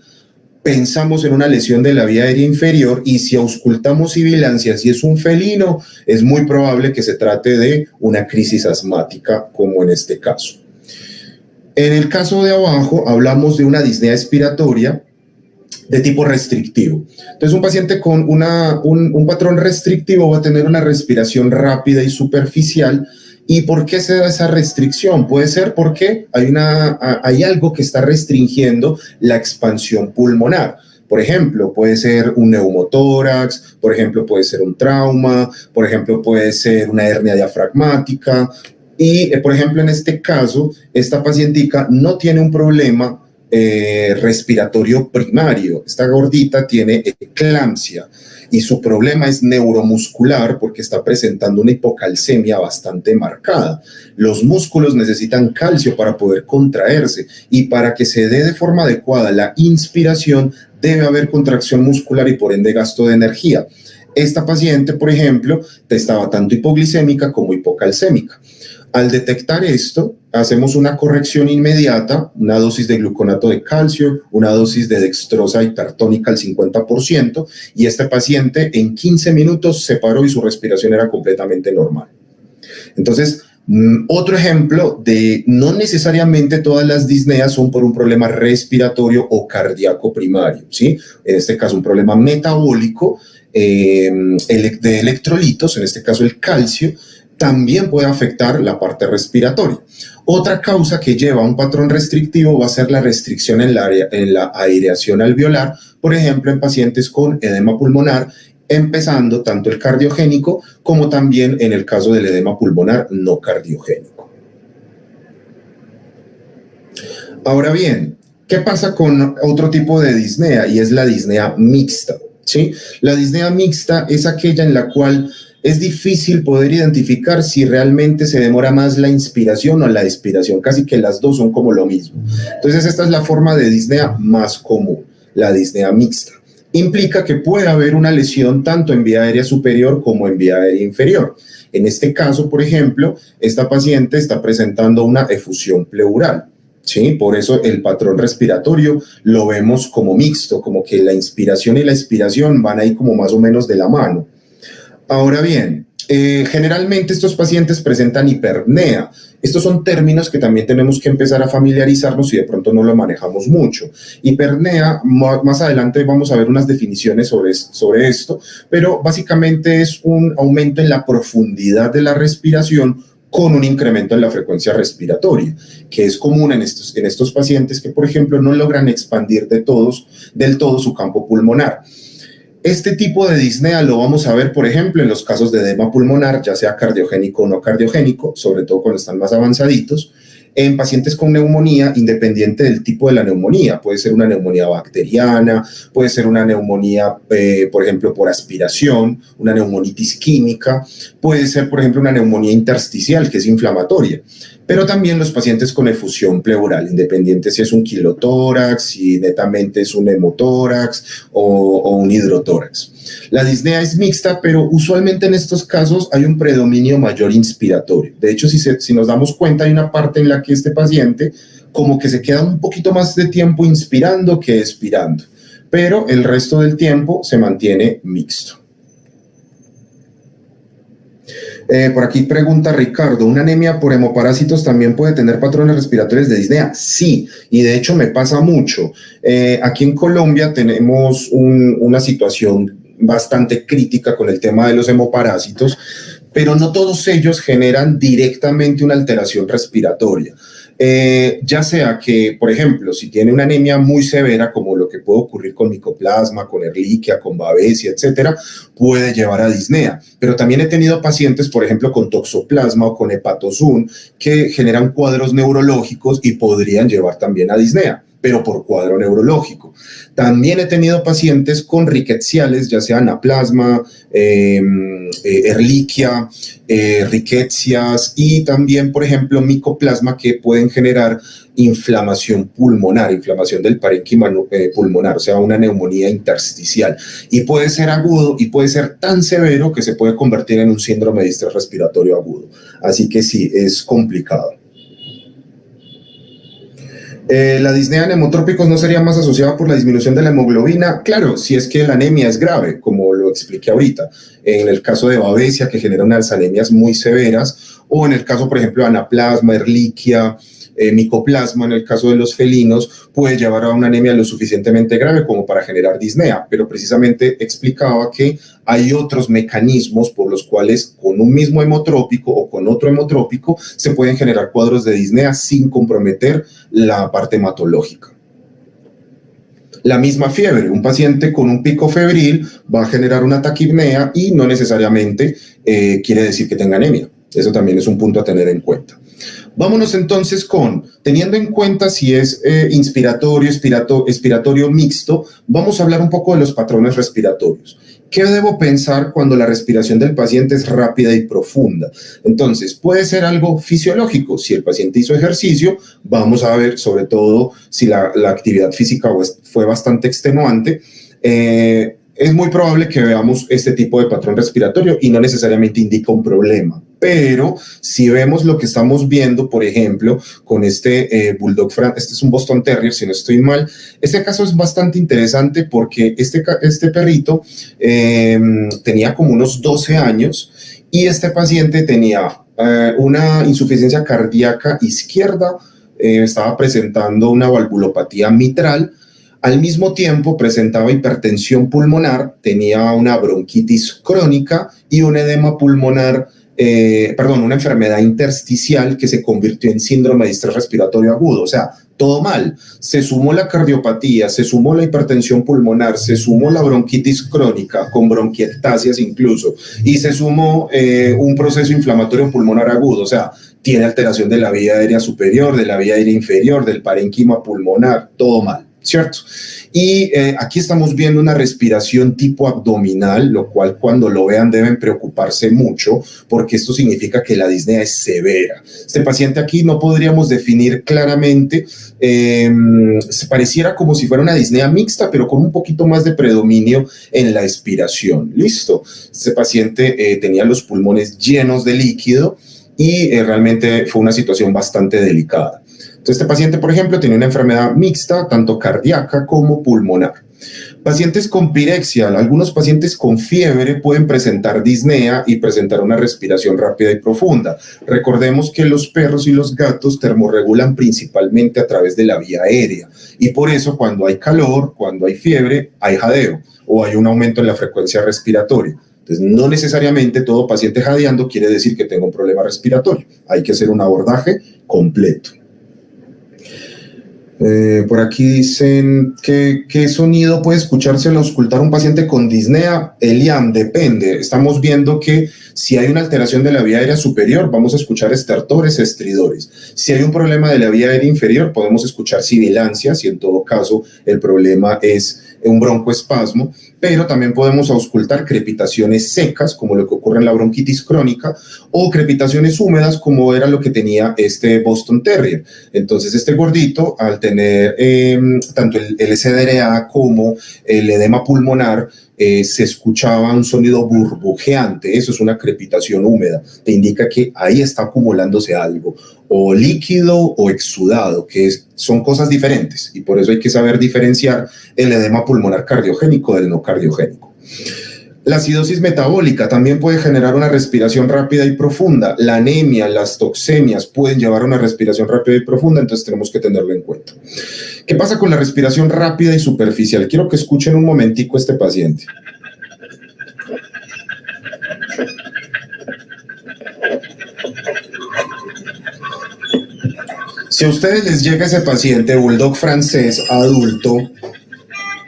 pensamos en una lesión de la vía aérea inferior y si auscultamos sibilancias y es un felino, es muy probable que se trate de una crisis asmática, como en este caso. En el caso de abajo, hablamos de una disnea expiratoria de tipo restrictivo. Entonces, un paciente con un patrón restrictivo va a tener una respiración rápida y superficial. ¿Y por qué se da esa restricción? Puede ser porque hay algo que está restringiendo la expansión pulmonar. Por ejemplo, puede ser un neumotórax, por ejemplo, puede ser un trauma, por ejemplo, puede ser una hernia diafragmática. Y, por ejemplo, en este caso, esta pacientica no tiene un problema respiratorio primario. Esta gordita tiene eclampsia y su problema es neuromuscular porque está presentando una hipocalcemia bastante marcada. Los músculos necesitan calcio para poder contraerse y para que se dé de forma adecuada la inspiración debe haber contracción muscular y por ende gasto de energía. Esta paciente, por ejemplo, estaba tanto hipoglicémica como hipocalcémica. Al detectar esto, hacemos una corrección inmediata, una dosis de gluconato de calcio, una dosis de dextrosa hipertónica al 50%, y este paciente en 15 minutos se paró y su respiración era completamente normal. Entonces, otro ejemplo de no necesariamente todas las disneas son por un problema respiratorio o cardíaco primario, ¿sí? En este caso, un problema metabólico de electrolitos, en este caso el calcio, también puede afectar la parte respiratoria. Otra causa que lleva a un patrón restrictivo va a ser la restricción en la aireación alveolar, por ejemplo, en pacientes con edema pulmonar, empezando tanto el cardiogénico como también en el caso del edema pulmonar no cardiogénico. Ahora bien, ¿qué pasa con otro tipo de disnea? Y es la disnea mixta, ¿sí? La disnea mixta es aquella en la cual es difícil poder identificar si realmente se demora más la inspiración o la expiración, casi que las dos son como lo mismo. Entonces, esta es la forma de disnea más común, la disnea mixta. Implica que puede haber una lesión tanto en vía aérea superior como en vía aérea inferior. En este caso, por ejemplo, esta paciente está presentando una efusión pleural. ¿Sí? Por eso el patrón respiratorio lo vemos como mixto, como que la inspiración y la expiración van ahí como más o menos de la mano. Ahora bien, generalmente estos pacientes presentan hiperpnea. Estos son términos que también tenemos que empezar a familiarizarnos si de pronto no lo manejamos mucho. Hiperpnea, más adelante vamos a ver unas definiciones sobre esto, pero básicamente es un aumento en la profundidad de la respiración con un incremento en la frecuencia respiratoria, que es común en estos pacientes que, por ejemplo, no logran expandir del todo su campo pulmonar. Este tipo de disnea lo vamos a ver, por ejemplo, en los casos de edema pulmonar, ya sea cardiogénico o no cardiogénico, sobre todo cuando están más avanzaditos, en pacientes con neumonía, independiente del tipo de la neumonía. Puede ser una neumonía bacteriana, puede ser una neumonía, por ejemplo, por aspiración, una neumonitis química, puede ser, por ejemplo, una neumonía intersticial, que es inflamatoria. Pero también los pacientes con efusión pleural, independiente si es un quilotórax, si netamente es un hemotórax o un hidrotórax. La disnea es mixta, pero usualmente en estos casos hay un predominio mayor inspiratorio. De hecho, si nos damos cuenta, hay una parte en la que este paciente como que se queda un poquito más de tiempo inspirando que expirando, pero el resto del tiempo se mantiene mixto. Por aquí pregunta Ricardo, ¿una anemia por hemoparásitos también puede tener patrones respiratorios de disnea? Sí, y de hecho me pasa mucho. Aquí en Colombia tenemos una situación bastante crítica con el tema de los hemoparásitos, pero no todos ellos generan directamente una alteración respiratoria. Ya sea que, por ejemplo, si tiene una anemia muy severa, como lo que puede ocurrir con micoplasma, con Ehrlichia, con Babesia, etcétera, puede llevar a disnea. Pero también he tenido pacientes, por ejemplo, con toxoplasma o con hepatosún, que generan cuadros neurológicos y podrían llevar también a disnea, pero por cuadro neurológico. También he tenido pacientes con rickettsiales, ya sea anaplasma, Ehrlichia, rickettsias y también, por ejemplo, micoplasma, que pueden generar inflamación pulmonar, inflamación del parénquima pulmonar, o sea, una neumonía intersticial. Y puede ser agudo y puede ser tan severo que se puede convertir en un síndrome de distrés respiratorio agudo. Así que sí, es complicado. ¿La disnea en hemotrópicos no sería más asociada por la disminución de la hemoglobina? Claro, si es que la anemia es grave, como lo expliqué ahorita. En el caso de Babesia, que genera unas anemias muy severas, o en el caso, por ejemplo, de anaplasma, Ehrlichia, micoplasma, en el caso de los felinos, puede llevar a una anemia lo suficientemente grave como para generar disnea, pero precisamente explicaba que hay otros mecanismos por los cuales con un mismo hemotrópico o con otro hemotrópico se pueden generar cuadros de disnea sin comprometer la parte hematológica. La misma fiebre, un paciente con un pico febril va a generar una taquipnea y no necesariamente quiere decir que tenga anemia. Eso también es un punto a tener en cuenta. Vámonos entonces teniendo en cuenta si es inspiratorio, expiratorio mixto, vamos a hablar un poco de los patrones respiratorios. ¿Qué debo pensar cuando la respiración del paciente es rápida y profunda? Entonces, puede ser algo fisiológico. Si el paciente hizo ejercicio, vamos a ver sobre todo si la actividad física fue bastante extenuante. Es muy probable que veamos este tipo de patrón respiratorio y no necesariamente indica un problema. Pero si vemos lo que estamos viendo, por ejemplo, con este Bulldog francés, este es un Boston Terrier, si no estoy mal, este caso es bastante interesante porque este perrito tenía como unos 12 años y este paciente tenía una insuficiencia cardíaca izquierda, estaba presentando una valvulopatía mitral. Al mismo tiempo presentaba hipertensión pulmonar, tenía una bronquitis crónica y un edema pulmonar, una enfermedad intersticial que se convirtió en síndrome de distrés respiratorio agudo. O sea, todo mal. Se sumó la cardiopatía, se sumó la hipertensión pulmonar, se sumó la bronquitis crónica con bronquiectasias incluso, y se sumó un proceso inflamatorio pulmonar agudo. O sea, tiene alteración de la vía aérea superior, de la vía aérea inferior, del parénquima pulmonar, todo mal. ¿Cierto? Y aquí estamos viendo una respiración tipo abdominal, lo cual cuando lo vean deben preocuparse mucho porque esto significa que la disnea es severa. Este paciente aquí no podríamos definir claramente, se pareciera como si fuera una disnea mixta, pero con un poquito más de predominio en la expiración. ¿Listo? Este paciente tenía los pulmones llenos de líquido y realmente fue una situación bastante delicada. Entonces, este paciente, por ejemplo, tiene una enfermedad mixta, tanto cardíaca como pulmonar. Pacientes con pirexia, algunos pacientes con fiebre pueden presentar disnea y presentar una respiración rápida y profunda. Recordemos que los perros y los gatos termorregulan principalmente a través de la vía aérea y por eso cuando hay calor, cuando hay fiebre, hay jadeo o hay un aumento en la frecuencia respiratoria. Entonces, no necesariamente todo paciente jadeando quiere decir que tenga un problema respiratorio. Hay que hacer un abordaje completo. Por aquí dicen ¿qué sonido puede escucharse al auscultar un paciente con disnea? Elian, depende. Estamos viendo que si hay una alteración de la vía aérea superior, vamos a escuchar estertores, estridores. Si hay un problema de la vía aérea inferior, podemos escuchar sibilancias, y en todo caso el problema es un broncoespasmo, pero también podemos auscultar crepitaciones secas, como lo que ocurre en la bronquitis crónica, o crepitaciones húmedas, como era lo que tenía este Boston Terrier. Entonces, este gordito, al tener tanto el SDRA como el edema pulmonar, se escuchaba un sonido burbujeante. Eso es una crepitación húmeda, te indica que ahí está acumulándose algo, o líquido o exudado, son cosas diferentes, y por eso hay que saber diferenciar el edema pulmonar cardiogénico del no cardiogénico. La acidosis metabólica también puede generar una respiración rápida y profunda. La anemia, las toxemias pueden llevar a una respiración rápida y profunda, entonces tenemos que tenerlo en cuenta. ¿Qué pasa con la respiración rápida y superficial? Quiero que escuchen un momentico a este paciente. Si a ustedes les llega ese paciente bulldog francés adulto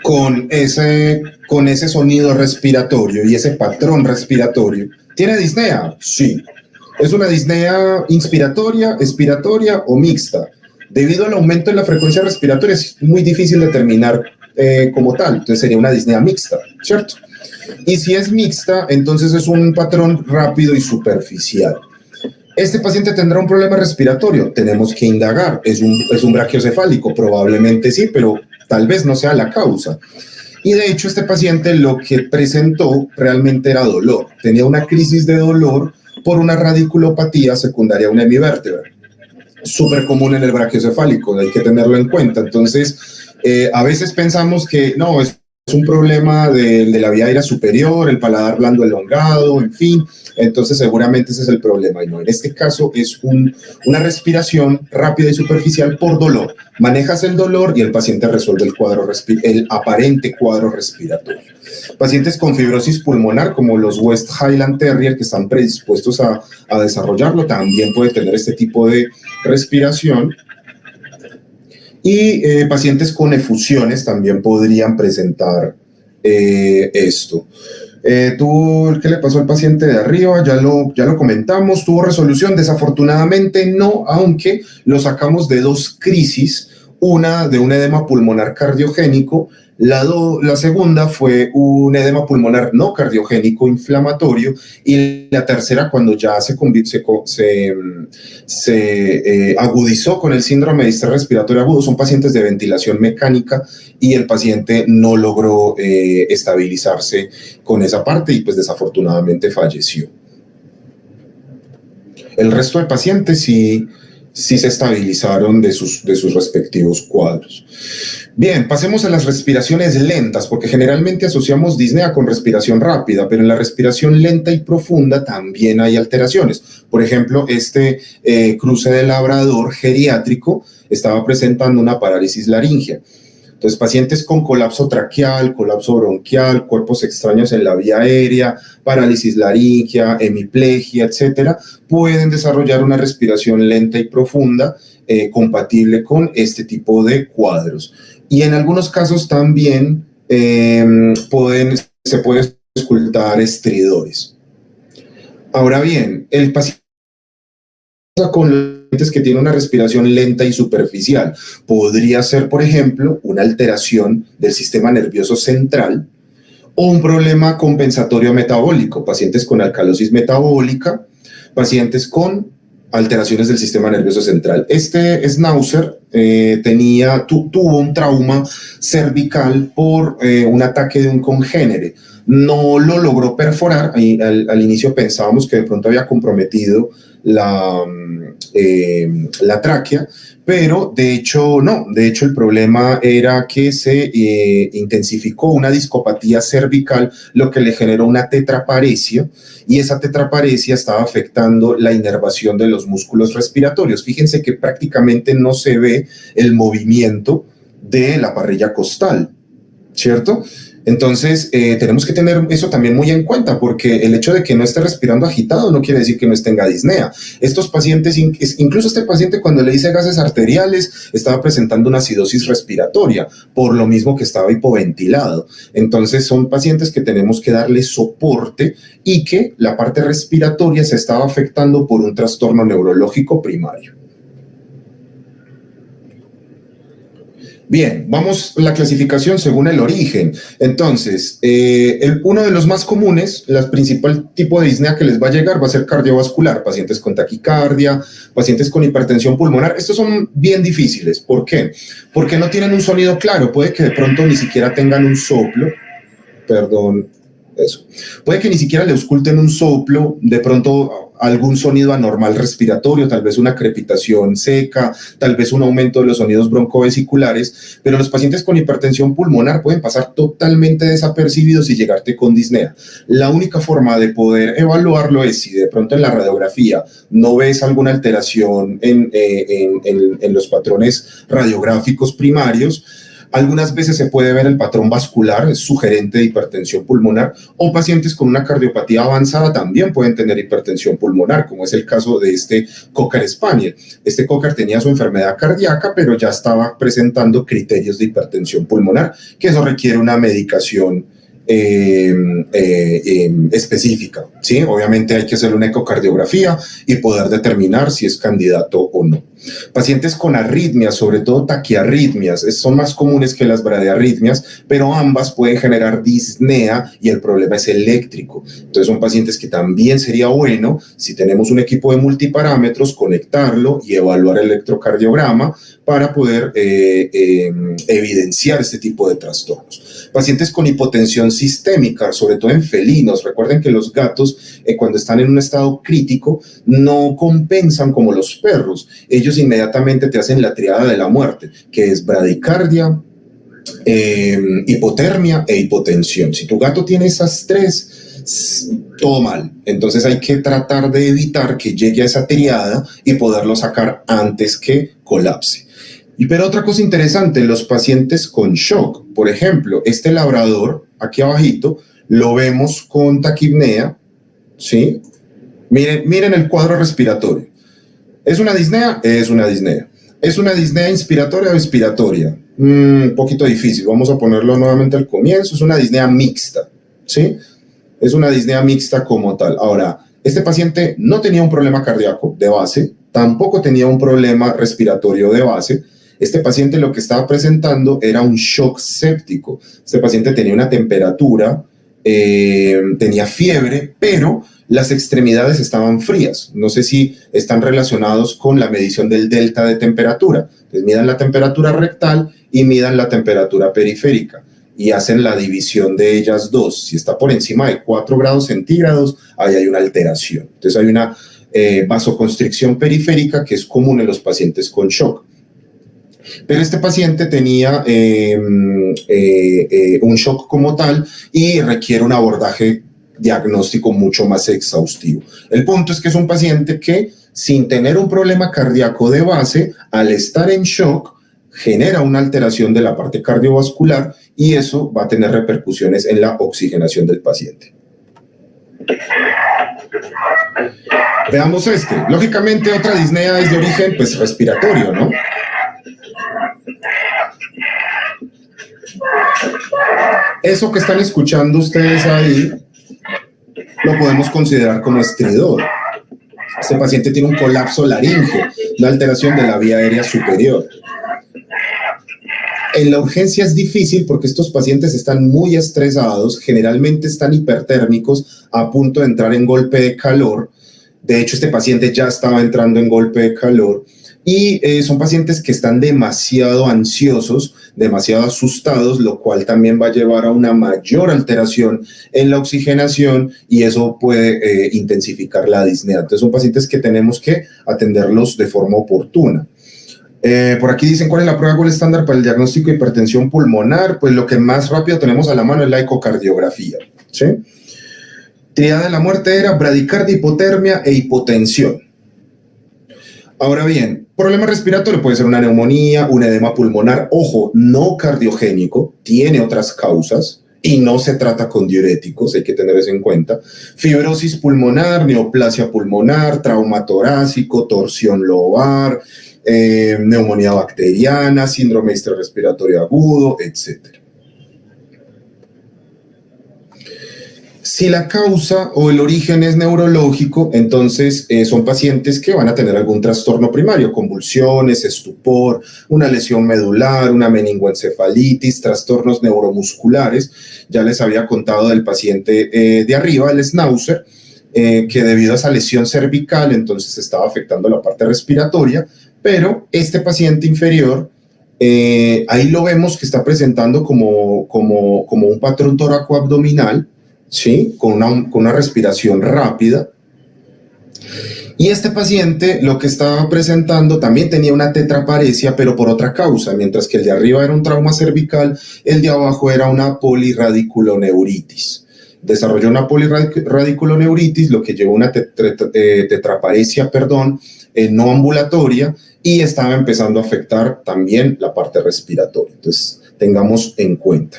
con ese sonido respiratorio y ese patrón respiratorio, ¿tiene disnea? Sí. ¿Es una disnea inspiratoria, expiratoria o mixta? Debido al aumento en la frecuencia respiratoria es muy difícil determinar como tal, entonces sería una disnea mixta, ¿cierto? Y si es mixta, entonces es un patrón rápido y superficial. ¿Este paciente tendrá un problema respiratorio? Tenemos que indagar. ¿Es un brachiocefálico? Probablemente sí, pero tal vez no sea la causa. Y de hecho, este paciente lo que presentó realmente era dolor. Tenía una crisis de dolor por una radiculopatía secundaria a una hemivértebra. Súper común en el brachiocefálico, hay que tenerlo en cuenta. Entonces, a veces pensamos que no, es un problema de la vía aérea superior, el paladar blando elongado, en fin, entonces seguramente ese es el problema. Y no, en este caso es una respiración rápida y superficial por dolor. Manejas el dolor y el paciente resuelve el aparente cuadro respiratorio. Pacientes con fibrosis pulmonar, como los West Highland Terrier, que están predispuestos a desarrollarlo, también puede tener este tipo de respiración. Y pacientes con efusiones también podrían presentar esto. ¿Qué le pasó al paciente de arriba? Ya lo comentamos. ¿Tuvo resolución? Desafortunadamente no, aunque lo sacamos de dos crisis. Una de un edema pulmonar cardiogénico. La segunda fue un edema pulmonar no cardiogénico inflamatorio, y la tercera cuando ya se agudizó con el síndrome de distrés respiratorio agudo. Son pacientes de ventilación mecánica y el paciente no logró estabilizarse con esa parte y pues desafortunadamente falleció. El resto de pacientes sí se estabilizaron de sus respectivos cuadros. Bien, pasemos a las respiraciones lentas, porque generalmente asociamos disnea con respiración rápida, pero en la respiración lenta y profunda también hay alteraciones. Por ejemplo, este cruce de labrador geriátrico estaba presentando una parálisis laringea. Entonces, pacientes con colapso traqueal, colapso bronquial, cuerpos extraños en la vía aérea, parálisis laringea, hemiplegia, etcétera, pueden desarrollar una respiración lenta y profunda compatible con este tipo de cuadros. Y en algunos casos también se pueden auscultar estridores. Ahora bien, el paciente con los pacientes que tienen una respiración lenta y superficial podría ser, por ejemplo, una alteración del sistema nervioso central o un problema compensatorio metabólico, pacientes con alcalosis metabólica, pacientes con alteraciones del sistema nervioso central. Este Schnauzer tuvo un trauma cervical por un ataque de un congénere. No lo logró perforar. Al inicio pensábamos que de pronto había comprometido la tráquea, pero de hecho no. De hecho, el problema era que se intensificó una discopatía cervical, lo que le generó una tetraparesia, y esa tetraparesia estaba afectando la inervación de los músculos respiratorios. Fíjense que prácticamente no se ve el movimiento de la parrilla costal, ¿cierto? Entonces, tenemos que tener eso también muy en cuenta, porque el hecho de que no esté respirando agitado no quiere decir que no tenga disnea. Estos pacientes, incluso este paciente cuando le hice gases arteriales, estaba presentando una acidosis respiratoria, por lo mismo que estaba hipoventilado. Entonces, son pacientes que tenemos que darle soporte y que la parte respiratoria se estaba afectando por un trastorno neurológico primario. Bien, vamos a la clasificación según el origen. Entonces, uno de los más comunes, el principal tipo de disnea que les va a llegar va a ser cardiovascular, pacientes con taquicardia, pacientes con hipertensión pulmonar. Estos son bien difíciles. ¿Por qué? Porque no tienen un sonido claro. Puede que de pronto ni siquiera tengan un soplo. Perdón, eso. Puede que ni siquiera le ausculten un soplo, de pronto algún sonido anormal respiratorio, tal vez una crepitación seca, tal vez un aumento de los sonidos broncovesiculares, pero los pacientes con hipertensión pulmonar pueden pasar totalmente desapercibidos y llegarte con disnea. La única forma de poder evaluarlo es si de pronto en la radiografía no ves alguna alteración en los patrones radiográficos primarios. Algunas veces se puede ver el patrón vascular, es sugerente de hipertensión pulmonar, o pacientes con una cardiopatía avanzada también pueden tener hipertensión pulmonar, como es el caso de este Cocker Spaniel. Este Cocker tenía su enfermedad cardíaca, pero ya estaba presentando criterios de hipertensión pulmonar, que eso requiere una medicación específica, ¿sí? Obviamente hay que hacer una ecocardiografía y poder determinar si es candidato o no. Pacientes con arritmias, sobre todo taquiarritmias, son más comunes que las bradiarritmias, pero ambas pueden generar disnea y el problema es eléctrico. Entonces son pacientes que también sería bueno, si tenemos un equipo de multiparámetros, conectarlo y evaluar el electrocardiograma para poder evidenciar este tipo de trastornos. Pacientes con hipotensión sistémica, sobre todo en felinos. Recuerden que los gatos, cuando están en un estado crítico, no compensan como los perros. Ellos inmediatamente te hacen la triada de la muerte, que es bradicardia, hipotermia e hipotensión. Si tu gato tiene esas tres, todo mal. Entonces hay que tratar de evitar que llegue a esa triada y poderlo sacar antes que colapse. Pero otra cosa interesante, los pacientes con shock, por ejemplo, este labrador, aquí abajito, lo vemos con taquipnea, ¿sí? Miren el cuadro respiratorio. ¿Es una disnea? Es una disnea. ¿Es una disnea inspiratoria o expiratoria? Un poquito difícil, vamos a ponerlo nuevamente al comienzo. Es una disnea mixta, ¿sí? Es una disnea mixta como tal. Ahora, este paciente no tenía un problema cardíaco de base, tampoco tenía un problema respiratorio de base. Este paciente lo que estaba presentando era un shock séptico. Este paciente tenía una temperatura, tenía fiebre, pero las extremidades estaban frías. No sé si están relacionados con la medición del delta de temperatura. Entonces midan la temperatura rectal y midan la temperatura periférica y hacen la división de ellas dos. Si está por encima de 4 grados centígrados, ahí hay una alteración. Entonces hay una vasoconstricción periférica que es común en los pacientes con shock. Pero este paciente tenía un shock como tal y requiere un abordaje diagnóstico mucho más exhaustivo. El punto es que es un paciente que, sin tener un problema cardíaco de base, al estar en shock, genera una alteración de la parte cardiovascular y eso va a tener repercusiones en la oxigenación del paciente. Veamos este. Lógicamente, otra disnea es de origen pues, respiratorio, ¿no? Eso que están escuchando ustedes ahí lo podemos considerar como estridor. Este paciente tiene un colapso laríngeo, una alteración de la vía aérea superior. En la urgencia es difícil porque estos pacientes están muy estresados, generalmente están hipertérmicos, a punto de entrar en golpe de calor. De hecho, este paciente ya estaba entrando en golpe de calor. Y son pacientes que están demasiado ansiosos, demasiado asustados, lo cual también va a llevar a una mayor alteración en la oxigenación y eso puede intensificar la disnea. Entonces son pacientes que tenemos que atenderlos de forma oportuna. Por aquí dicen, ¿cuál es la prueba gold estándar para el diagnóstico de hipertensión pulmonar? Pues lo que más rápido tenemos a la mano es la ecocardiografía, ¿sí? Triada de la muerte era bradicardia, hipotermia e hipotensión. Ahora bien, problema respiratorio puede ser una neumonía, un edema pulmonar, ojo, no cardiogénico, tiene otras causas, y no se trata con diuréticos, hay que tener eso en cuenta. Fibrosis pulmonar, neoplasia pulmonar, trauma torácico, torsión lobar, neumonía bacteriana, síndrome respiratorio agudo, etc. Si la causa o el origen es neurológico, entonces son pacientes que van a tener algún trastorno primario, convulsiones, estupor, una lesión medular, una meningoencefalitis, trastornos neuromusculares. Ya les había contado del paciente de arriba, el Schnauzer, que debido a esa lesión cervical, entonces estaba afectando la parte respiratoria, pero este paciente inferior, ahí lo vemos que está presentando como un patrón tóraco-abdominal, ¿sí? Con una respiración rápida. Y este paciente lo que estaba presentando también tenía una tetraparesia, pero por otra causa, mientras que el de arriba era un trauma cervical, el de abajo era una polirradiculoneuritis. Desarrolló una polirradiculoneuritis, lo que llevó a una tetraparesia, no ambulatoria, y estaba empezando a afectar también la parte respiratoria. Entonces, tengamos en cuenta.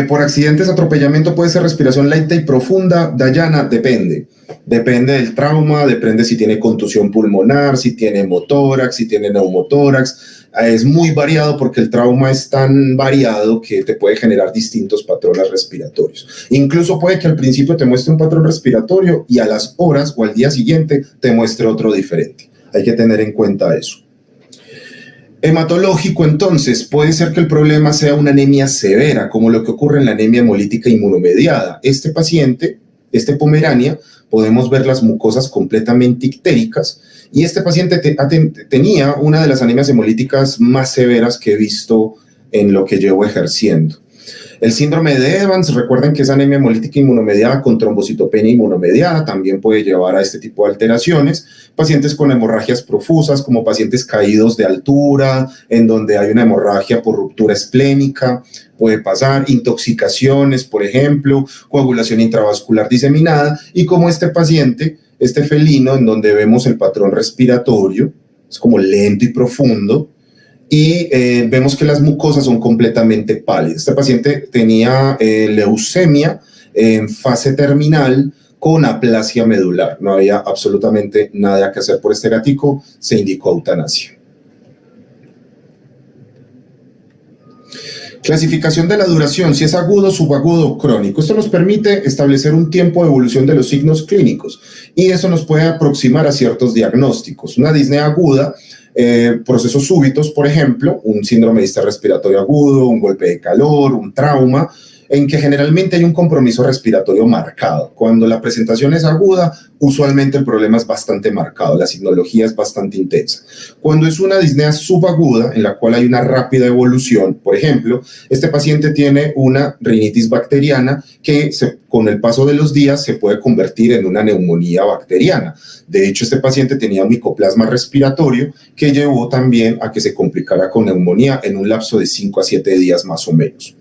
Por accidentes, atropellamiento puede ser respiración lenta y profunda. Dayana, depende del trauma, depende si tiene contusión pulmonar, si tiene hemotórax, si tiene neumotórax. Es muy variado porque el trauma es tan variado que te puede generar distintos patrones respiratorios. Incluso puede que al principio te muestre un patrón respiratorio y a las horas o al día siguiente te muestre otro diferente. Hay que tener en cuenta eso. Hematológico, entonces, puede ser que el problema sea una anemia severa, como lo que ocurre en la anemia hemolítica inmunomediada. Este paciente, este Pomerania, podemos ver las mucosas completamente ictéricas, y este paciente tenía una de las anemias hemolíticas más severas que he visto en lo que llevo ejerciendo. El síndrome de Evans, recuerden que es anemia hemolítica inmunomediada con trombocitopenia inmunomediada, también puede llevar a este tipo de alteraciones. Pacientes con hemorragias profusas, como pacientes caídos de altura, en donde hay una hemorragia por ruptura esplénica, puede pasar. Intoxicaciones, por ejemplo, coagulación intravascular diseminada, y como este paciente, este felino, en donde vemos el patrón respiratorio, es como lento y profundo, y vemos que las mucosas son completamente pálidas. Este paciente tenía leucemia en fase terminal con aplasia medular. No había absolutamente nada que hacer por este gatico, se indicó eutanasia. Clasificación de la duración, si es agudo, subagudo o crónico. Esto nos permite establecer un tiempo de evolución de los signos clínicos y eso nos puede aproximar a ciertos diagnósticos. Una disnea aguda, procesos súbitos, por ejemplo, un síndrome respiratorio agudo, un golpe de calor, un trauma, en que generalmente hay un compromiso respiratorio marcado. Cuando la presentación es aguda, usualmente el problema es bastante marcado, la signología es bastante intensa. Cuando es una disnea subaguda, en la cual hay una rápida evolución, por ejemplo, este paciente tiene una rinitis bacteriana que con el paso de los días se puede convertir en una neumonía bacteriana. De hecho, este paciente tenía un micoplasma respiratorio que llevó también a que se complicara con neumonía en un lapso de 5 a 7 días más o menos.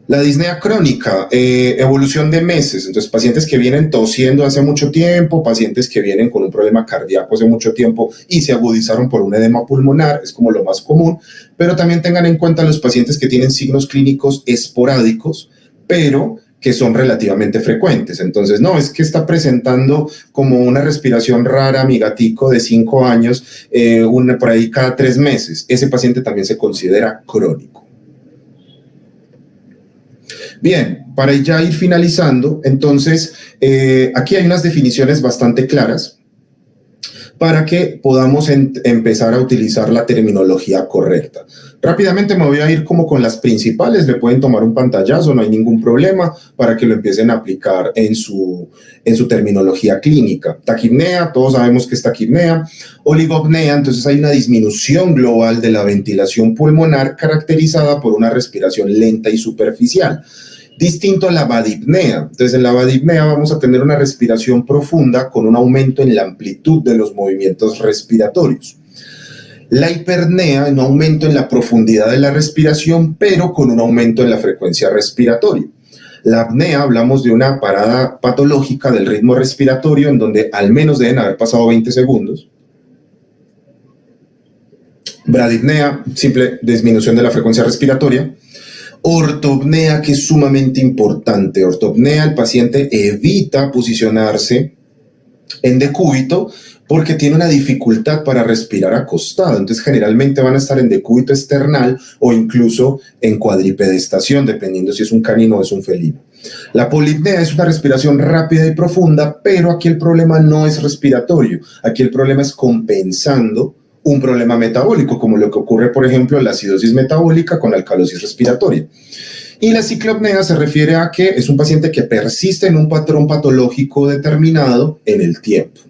La disnea crónica, evolución de meses, entonces pacientes que vienen tosiendo hace mucho tiempo, pacientes que vienen con un problema cardíaco hace mucho tiempo y se agudizaron por un edema pulmonar, es como lo más común, pero también tengan en cuenta los pacientes que tienen signos clínicos esporádicos, pero que son relativamente frecuentes. Entonces, no, es que está presentando como una respiración rara, mi gatico de 5 años, por ahí cada 3 meses. Ese paciente también se considera crónico. Bien, para ya ir finalizando, entonces, aquí hay unas definiciones bastante claras para que podamos empezar a utilizar la terminología correcta. Rápidamente me voy a ir como con las principales, le pueden tomar un pantallazo, no hay ningún problema, para que lo empiecen a aplicar en su terminología clínica. Taquipnea, todos sabemos que es taquipnea. Oligopnea, entonces hay una disminución global de la ventilación pulmonar caracterizada por una respiración lenta y superficial. Distinto a la badipnea. Entonces, en la badipnea vamos a tener una respiración profunda con un aumento en la amplitud de los movimientos respiratorios. La hipernea, un aumento en la profundidad de la respiración, pero con un aumento en la frecuencia respiratoria. La apnea, hablamos de una parada patológica del ritmo respiratorio en donde al menos deben haber pasado 20 segundos. Bradipnea, simple disminución de la frecuencia respiratoria. Ortopnea, que es sumamente importante. Ortopnea, el paciente evita posicionarse en decúbito porque tiene una dificultad para respirar acostado. Entonces, generalmente van a estar en decúbito esternal o incluso en cuadripedestación, dependiendo si es un canino o es un felino. La polipnea es una respiración rápida y profunda, pero aquí el problema no es respiratorio. Aquí el problema es compensando un problema metabólico, como lo que ocurre, por ejemplo, en la acidosis metabólica con alcalosis respiratoria. Y la ciclopnea se refiere a que es un paciente que persiste en un patrón patológico determinado en el tiempo.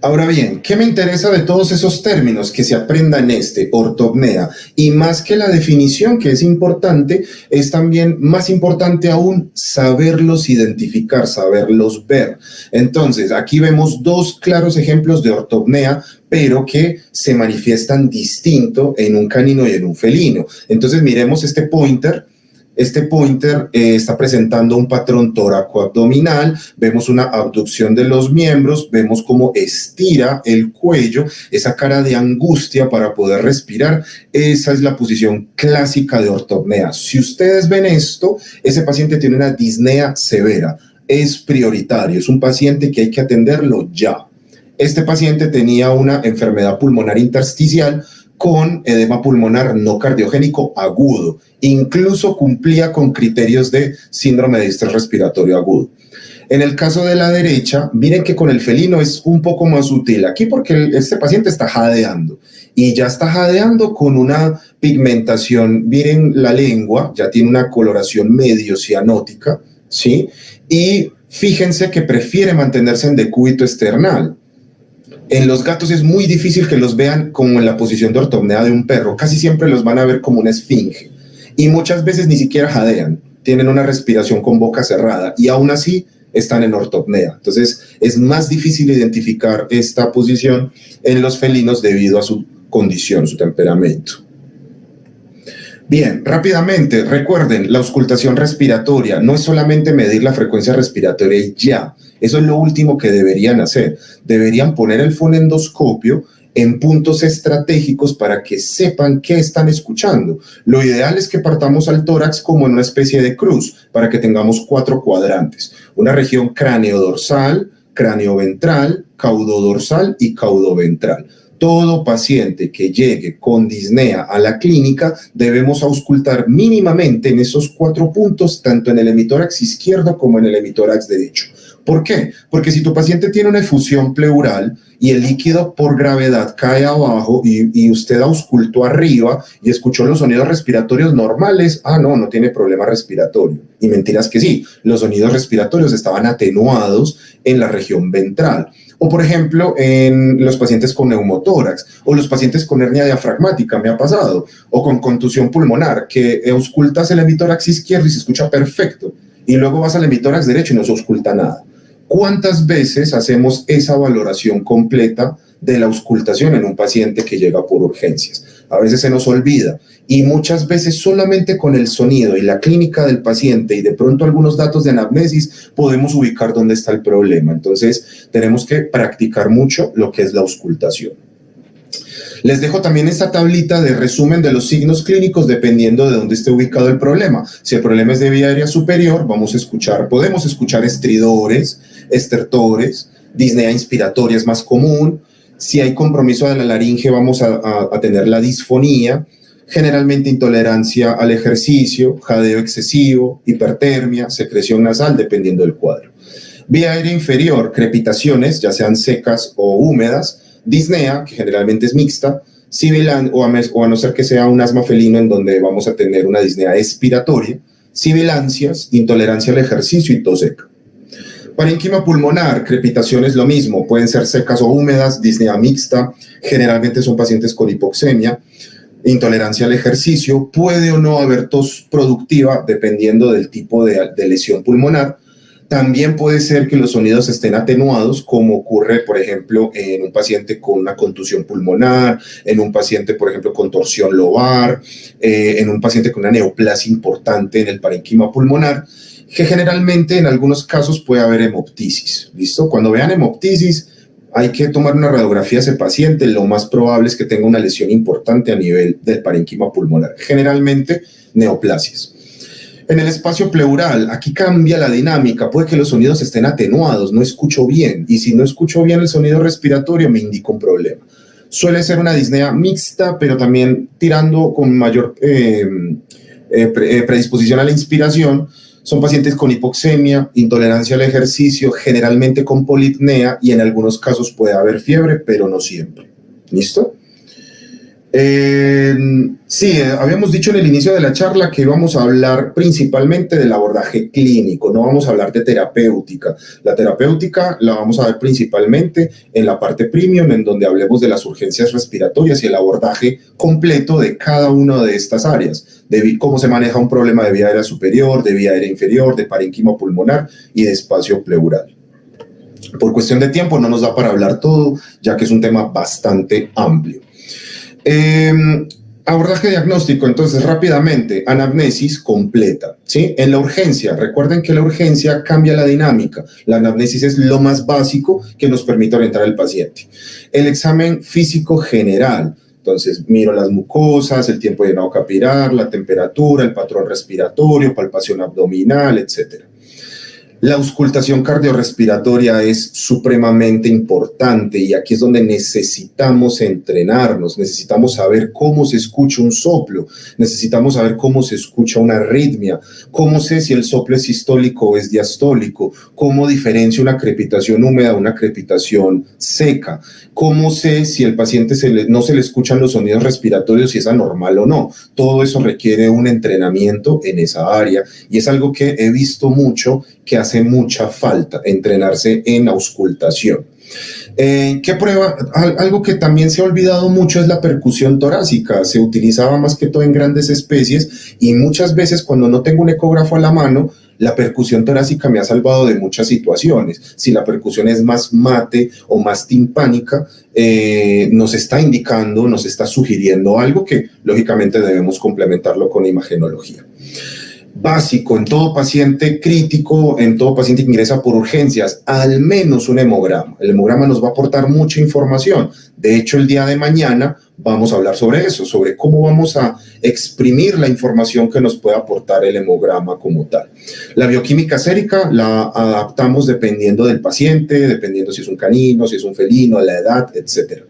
Ahora bien, ¿qué me interesa de todos esos términos? Que se aprendan ortopnea, y más que la definición, que es importante, es también más importante aún saberlos identificar, saberlos ver. Entonces, aquí vemos dos claros ejemplos de ortopnea, pero que se manifiestan distinto en un canino y en un felino. Entonces, miremos este pointer. Este pointer está presentando un patrón tóraco-abdominal, vemos una abducción de los miembros, vemos cómo estira el cuello, esa cara de angustia para poder respirar. Esa es la posición clásica de ortopnea. Si ustedes ven esto, ese paciente tiene una disnea severa, es prioritario, es un paciente que hay que atenderlo ya. Este paciente tenía una enfermedad pulmonar intersticial con edema pulmonar no cardiogénico agudo. Incluso cumplía con criterios de síndrome de distrés respiratorio agudo. En el caso de la derecha, miren que con el felino es un poco más sutil aquí porque este paciente está jadeando y ya está jadeando con una pigmentación. Miren la lengua, ya tiene una coloración medio cianótica, ¿sí? Y fíjense que prefiere mantenerse en decúbito esternal. En los gatos es muy difícil que los vean como en la posición de ortopnea de un perro. Casi siempre los van a ver como una esfinge. Y muchas veces ni siquiera jadean. Tienen una respiración con boca cerrada y aún así están en ortopnea. Entonces es más difícil identificar esta posición en los felinos debido a su condición, su temperamento. Bien, rápidamente, recuerden, la auscultación respiratoria no es solamente medir la frecuencia respiratoria y ya. Eso es lo último que deberían hacer. Deberían poner el fonendoscopio en puntos estratégicos para que sepan qué están escuchando. Lo ideal es que partamos al tórax como en una especie de cruz, para que tengamos 4 cuadrantes. Una región cráneo-dorsal, cráneo-ventral, caudo-dorsal y caudo-ventral. Todo paciente que llegue con disnea a la clínica debemos auscultar mínimamente en esos 4 puntos, tanto en el hemitórax izquierdo como en el hemitórax derecho. ¿Por qué? Porque si tu paciente tiene una efusión pleural y el líquido por gravedad cae abajo y usted auscultó arriba y escuchó los sonidos respiratorios normales, no tiene problema respiratorio. Y mentiras que sí, los sonidos respiratorios estaban atenuados en la región ventral. O por ejemplo, en los pacientes con neumotórax o los pacientes con hernia diafragmática, me ha pasado, o con contusión pulmonar, que auscultas el hemitórax izquierdo y se escucha perfecto, y luego vas al hemitórax derecho y no se ausculta nada. ¿Cuántas veces hacemos esa valoración completa de la auscultación en un paciente que llega por urgencias? A veces se nos olvida y muchas veces solamente con el sonido y la clínica del paciente y de pronto algunos datos de anamnesis podemos ubicar dónde está el problema. Entonces tenemos que practicar mucho lo que es la auscultación. Les dejo también esta tablita de resumen de los signos clínicos dependiendo de dónde esté ubicado el problema. Si el problema es de vía aérea superior, podemos escuchar estridores, estertores, disnea inspiratoria es más común. Si hay compromiso de la laringe, vamos a tener la disfonía, generalmente intolerancia al ejercicio, jadeo excesivo, hipertermia, secreción nasal, dependiendo del cuadro. Vía aérea inferior, crepitaciones, ya sean secas o húmedas, disnea, que generalmente es mixta, o a no ser que sea un asma felino en donde vamos a tener una disnea expiratoria, sibilancias, intolerancia al ejercicio y tos seca. Parénquima pulmonar, crepitaciones lo mismo, pueden ser secas o húmedas, disnea mixta, generalmente son pacientes con hipoxemia, intolerancia al ejercicio, puede o no haber tos productiva dependiendo del tipo de lesión pulmonar. También puede ser que los sonidos estén atenuados, como ocurre, por ejemplo, en un paciente con una contusión pulmonar, en un paciente, por ejemplo, con torsión lobar, en un paciente con una neoplasia importante en el parénquima pulmonar, que generalmente en algunos casos puede haber hemoptisis. ¿Listo? Cuando vean hemoptisis, hay que tomar una radiografía a ese paciente, lo más probable es que tenga una lesión importante a nivel del parénquima pulmonar, generalmente neoplasias. En el espacio pleural, aquí cambia la dinámica, puede que los sonidos estén atenuados, no escucho bien, y si no escucho bien el sonido respiratorio me indica un problema. Suele ser una disnea mixta, pero también tirando con mayor predisposición a la inspiración. Son pacientes con hipoxemia, intolerancia al ejercicio, generalmente con polipnea y en algunos casos puede haber fiebre, pero no siempre. ¿Listo? Sí, habíamos dicho en el inicio de la charla que íbamos a hablar principalmente del abordaje clínico, no vamos a hablar de terapéutica. La terapéutica la vamos a ver principalmente en la parte premium, en donde hablemos de las urgencias respiratorias y el abordaje completo de cada una de estas áreas, de cómo se maneja un problema de vía aérea superior, de vía aérea inferior, de parénquima pulmonar y de espacio pleural. Por cuestión de tiempo no nos da para hablar todo, ya que es un tema bastante amplio. Abordaje diagnóstico, entonces rápidamente, anamnesis completa, ¿sí? En la urgencia, recuerden que la urgencia cambia la dinámica, la anamnesis es lo más básico que nos permite orientar al paciente. El examen físico general, entonces miro las mucosas, el tiempo de llenado capilar, la temperatura, el patrón respiratorio, palpación abdominal, etcétera. La auscultación cardiorrespiratoria es supremamente importante y aquí es donde necesitamos entrenarnos, necesitamos saber cómo se escucha un soplo, necesitamos saber cómo se escucha una arritmia, cómo sé si el soplo es sistólico o es diastólico, cómo diferencio una crepitación húmeda de una crepitación seca, cómo sé si el paciente no se le escuchan los sonidos respiratorios, si es anormal o no. Todo eso requiere un entrenamiento en esa área y es algo que he visto mucho que hace mucha falta, entrenarse en auscultación. ¿Qué prueba? Algo que también se ha olvidado mucho es la percusión torácica. Se utilizaba más que todo en grandes especies y muchas veces cuando no tengo un ecógrafo a la mano, la percusión torácica me ha salvado de muchas situaciones. Si la percusión es más mate o más timpánica, nos está indicando, nos está sugiriendo algo que lógicamente debemos complementarlo con imagenología. Básico, en todo paciente crítico, en todo paciente que ingresa por urgencias, al menos un hemograma. El hemograma nos va a aportar mucha información. De hecho, el día de mañana vamos a hablar sobre eso, sobre cómo vamos a exprimir la información que nos puede aportar el hemograma como tal. La bioquímica sérica la adaptamos dependiendo del paciente, dependiendo si es un canino, si es un felino, la edad, etc.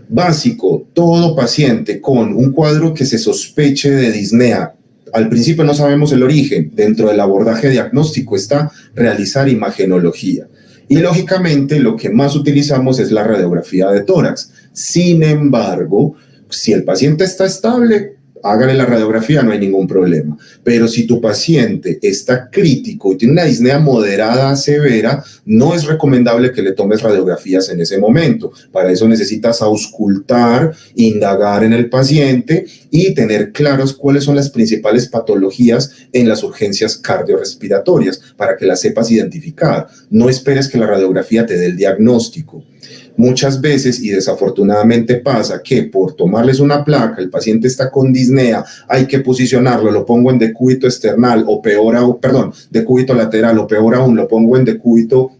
Básico, todo paciente con un cuadro que se sospeche de disnea, al principio no sabemos el origen, dentro del abordaje diagnóstico está realizar imagenología. Y lógicamente lo que más utilizamos es la radiografía de tórax. Sin embargo, si el paciente está estable, hágale la radiografía, no hay ningún problema. Pero si tu paciente está crítico y tiene una disnea moderada a severa, no es recomendable que le tomes radiografías en ese momento. Para eso necesitas auscultar, indagar en el paciente y tener claros cuáles son las principales patologías en las urgencias cardiorrespiratorias para que las sepas identificar. No esperes que la radiografía te dé el diagnóstico. Muchas veces, y desafortunadamente pasa, que por tomarles una placa, el paciente está con disnea, hay que posicionarlo, lo pongo en decúbito external o peor aún, decúbito lateral o peor aún, lo pongo en decúbito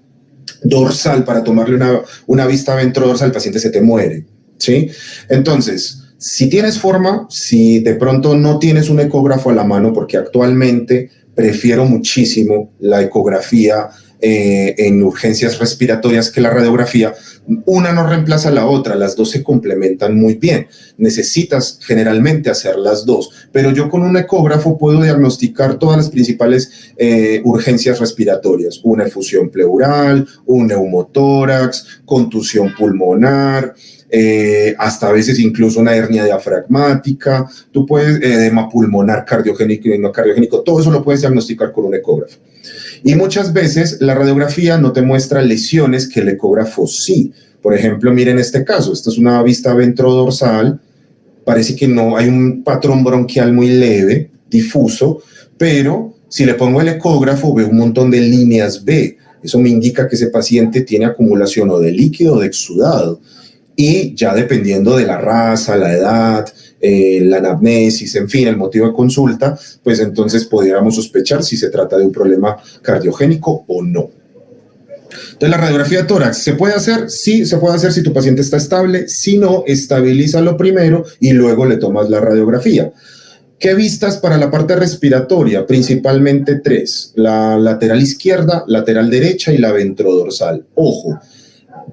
dorsal para tomarle una vista ventrodorsal, el paciente se te muere, ¿sí? Entonces, si tienes forma, si de pronto no tienes un ecógrafo a la mano, porque actualmente prefiero muchísimo la ecografía en urgencias respiratorias que la radiografía, una no reemplaza a la otra, las dos se complementan muy bien. Necesitas generalmente hacer las dos, pero yo con un ecógrafo puedo diagnosticar todas las principales urgencias respiratorias, una efusión pleural, un neumotórax, contusión pulmonar, hasta a veces incluso una hernia diafragmática, tú puedes, edema pulmonar cardiogénico y no cardiogénico, todo eso lo puedes diagnosticar con un ecógrafo. Y muchas veces la radiografía no te muestra lesiones que el ecógrafo sí. Por ejemplo, miren este caso, esta es una vista ventrodorsal, parece que no hay un patrón bronquial muy leve, difuso, pero si le pongo el ecógrafo veo un montón de líneas B. Eso me indica que ese paciente tiene acumulación o de líquido o de exudado. Y ya dependiendo de la raza, la edad, la anamnesis, en fin, el motivo de consulta, pues entonces podríamos sospechar si se trata de un problema cardiogénico o no. Entonces, la radiografía de tórax, ¿se puede hacer? Sí, se puede hacer si tu paciente está estable. Si no, estabilízalo primero y luego le tomas la radiografía. ¿Qué vistas para la parte respiratoria? Principalmente tres: la lateral izquierda, lateral derecha y la ventrodorsal. Ojo,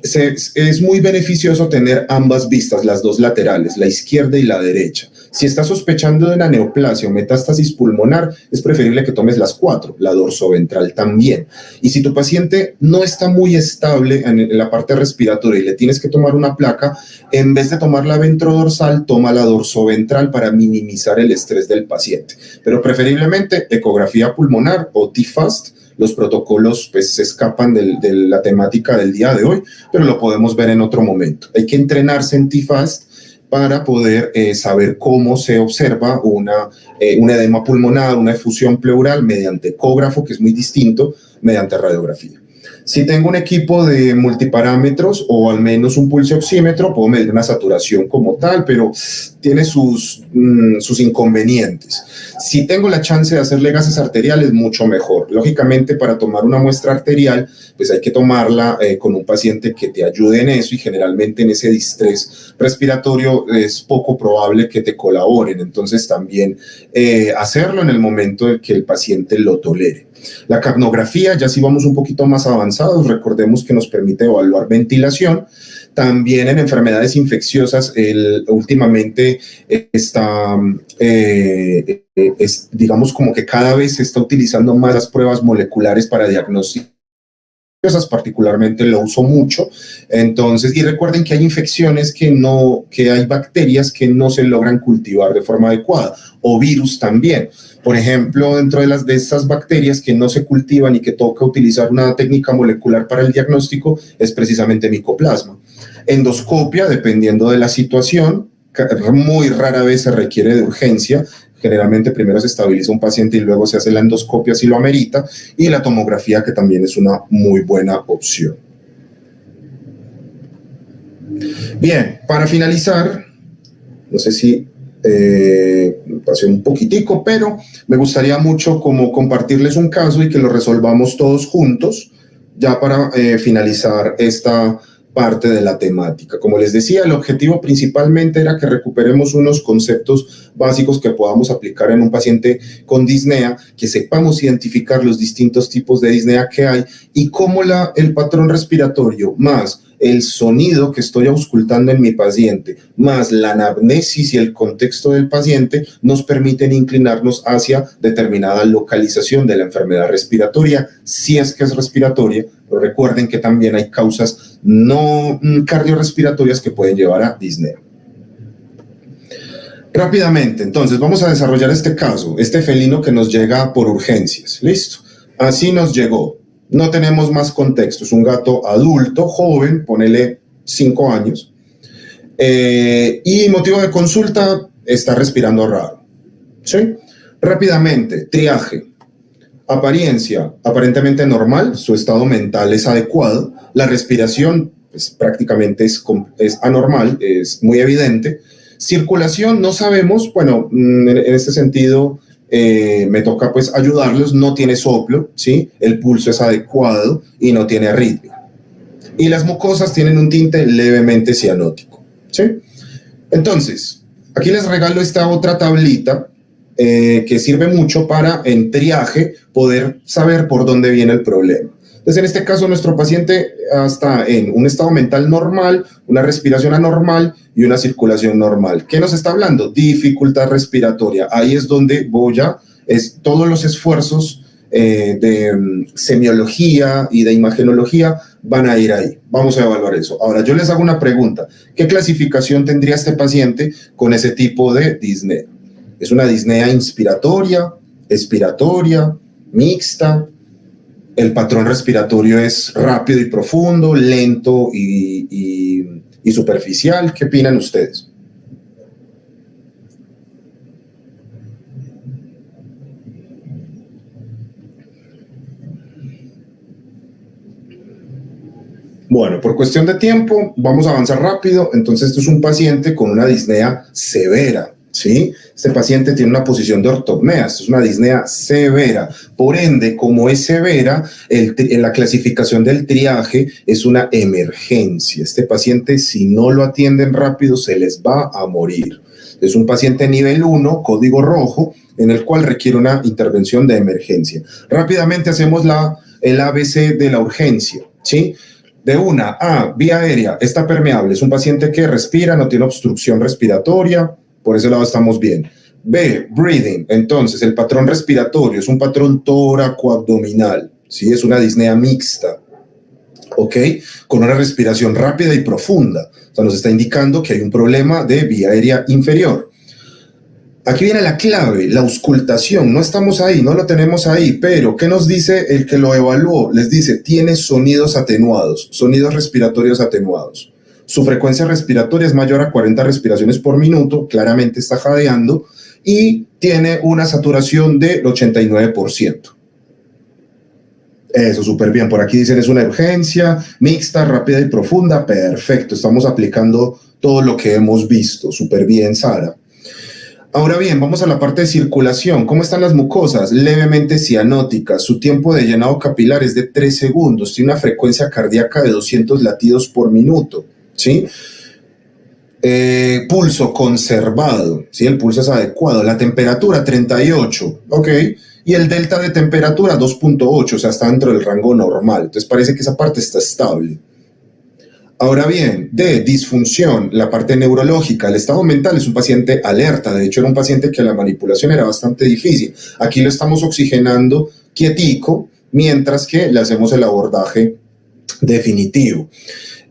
es muy beneficioso tener ambas vistas, las dos laterales, la izquierda y la derecha. Si estás sospechando de una neoplasia o metástasis pulmonar, es preferible que tomes las cuatro, la dorsoventral también. Y si tu paciente no está muy estable en la parte respiratoria y le tienes que tomar una placa, en vez de tomar la ventrodorsal, toma la dorsoventral para minimizar el estrés del paciente. Pero preferiblemente ecografía pulmonar o TFAST. Los protocolos pues se escapan de la temática del día de hoy, pero lo podemos ver en otro momento. Hay que entrenarse en TFAST para poder saber cómo se observa un edema pulmonar, una efusión pleural mediante ecógrafo, que es muy distinto, mediante radiografía. Si tengo un equipo de multiparámetros o al menos un pulso oxímetro, puedo medir una saturación como tal, pero tiene sus inconvenientes. Si tengo la chance de hacerle gases arteriales, mucho mejor. Lógicamente, para tomar una muestra arterial, pues hay que tomarla con un paciente que te ayude en eso, y generalmente en ese distrés respiratorio es poco probable que te colaboren. Entonces, también hacerlo en el momento de que el paciente lo tolere. La capnografía, ya si vamos un poquito más avanzados, recordemos que nos permite evaluar ventilación. También en enfermedades infecciosas, últimamente está, digamos como que cada vez se está utilizando más las pruebas moleculares para diagnosticar. Particularmente lo uso mucho. Entonces, y recuerden que hay infecciones que hay bacterias que no se logran cultivar de forma adecuada, o virus también. Por ejemplo, dentro de esas bacterias que no se cultivan y que toca utilizar una técnica molecular para el diagnóstico es precisamente micoplasma. Endoscopia, dependiendo de la situación, muy rara vez se requiere de urgencia. Generalmente primero se estabiliza un paciente y luego se hace la endoscopia si lo amerita, y la tomografía, que también es una muy buena opción. Bien, para finalizar, no sé si pasé un poquitico, pero me gustaría mucho como compartirles un caso y que lo resolvamos todos juntos, ya para finalizar esta parte de la temática. Como les decía, el objetivo principalmente era que recuperemos unos conceptos básicos que podamos aplicar en un paciente con disnea, que sepamos identificar los distintos tipos de disnea que hay y cómo el patrón respiratorio más el sonido que estoy auscultando en mi paciente, más la anamnesis y el contexto del paciente, nos permiten inclinarnos hacia determinada localización de la enfermedad respiratoria, si es que es respiratoria. Pero recuerden que también hay causas no cardiorrespiratorias que pueden llevar a disnea. Rápidamente, entonces, vamos a desarrollar este caso, este felino que nos llega por urgencias. ¿Listo? Así nos llegó. No tenemos más contexto. Es un gato adulto, joven, ponele 5 años. Y motivo de consulta, está respirando raro. ¿Sí? Rápidamente, triaje. Apariencia, aparentemente normal, su estado mental es adecuado. La respiración, pues, prácticamente es anormal, es muy evidente. Circulación, no sabemos. Bueno, en este sentido, me toca pues ayudarlos. No tiene soplo, ¿sí? El pulso es adecuado y no tiene arritmia. Y las mucosas tienen un tinte levemente cianótico, ¿sí? Entonces, aquí les regalo esta otra tablita que sirve mucho para, en triaje, poder saber por dónde viene el problema. Entonces, en este caso, nuestro paciente está en un estado mental normal, una respiración anormal y una circulación normal. ¿Qué nos está hablando? Dificultad respiratoria. Ahí es donde todos los esfuerzos de semiología y de imagenología van a ir ahí. Vamos a evaluar eso. Ahora, yo les hago una pregunta. ¿Qué clasificación tendría este paciente con ese tipo de disnea? ¿Es una disnea inspiratoria, expiratoria, mixta? El patrón respiratorio es rápido y profundo, lento y superficial. ¿Qué opinan ustedes? Bueno, por cuestión de tiempo, vamos a avanzar rápido. Entonces, esto es un paciente con una disnea severa, ¿sí? Este paciente tiene una posición de ortopnea, esto es una disnea severa. Por ende, como es severa, en la clasificación del triaje es una emergencia. Este paciente, si no lo atienden rápido, se les va a morir. Es un paciente nivel 1, código rojo, en el cual requiere una intervención de emergencia. Rápidamente hacemos el ABC de la urgencia, ¿sí? De una, vía aérea, está permeable, es un paciente que respira, no tiene obstrucción respiratoria, por ese lado estamos bien. B, breathing, entonces el patrón respiratorio es un patrón tóraco-abdominal, ¿sí? Es una disnea mixta, ¿ok? Con una respiración rápida y profunda, o sea, nos está indicando que hay un problema de vía aérea inferior. Aquí viene la clave, la auscultación. No estamos ahí, no lo tenemos ahí, pero ¿qué nos dice el que lo evaluó? Les dice, tiene sonidos atenuados, sonidos respiratorios atenuados. Su frecuencia respiratoria es mayor a 40 respiraciones por minuto, claramente está jadeando, y tiene una saturación del 89%. Eso, súper bien. Por aquí dicen es una urgencia mixta, rápida y profunda. Perfecto, estamos aplicando todo lo que hemos visto. Súper bien, Sara. Ahora bien, vamos a la parte de circulación. ¿Cómo están las mucosas? Levemente cianóticas. Su tiempo de llenado capilar es de 3 segundos. Tiene una frecuencia cardíaca de 200 latidos por minuto, ¿sí? Pulso conservado, ¿sí? El pulso es adecuado. La temperatura 38, ¿ok? Y el delta de temperatura 2.8, o sea, está dentro del rango normal. Entonces parece que esa parte está estable. Ahora bien, de disfunción, la parte neurológica, el estado mental es un paciente alerta. De hecho, era un paciente que la manipulación era bastante difícil. Aquí lo estamos oxigenando quietico, mientras que le hacemos el abordaje definitivo.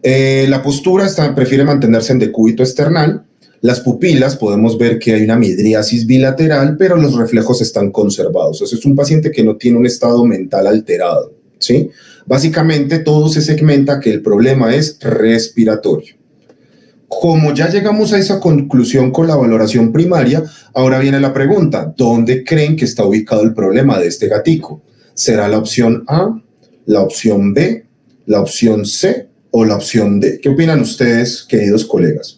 La postura prefiere mantenerse en decúbito external. Las pupilas, podemos ver que hay una midriasis bilateral, pero los reflejos están conservados. Eso es un paciente que no tiene un estado mental alterado, ¿sí? Básicamente todo se segmenta que el problema es respiratorio. Como ya llegamos a esa conclusión con la valoración primaria, ahora viene la pregunta, ¿dónde creen que está ubicado el problema de este gatico? ¿Será la opción A, la opción B, la opción C o la opción D? ¿Qué opinan ustedes, queridos colegas?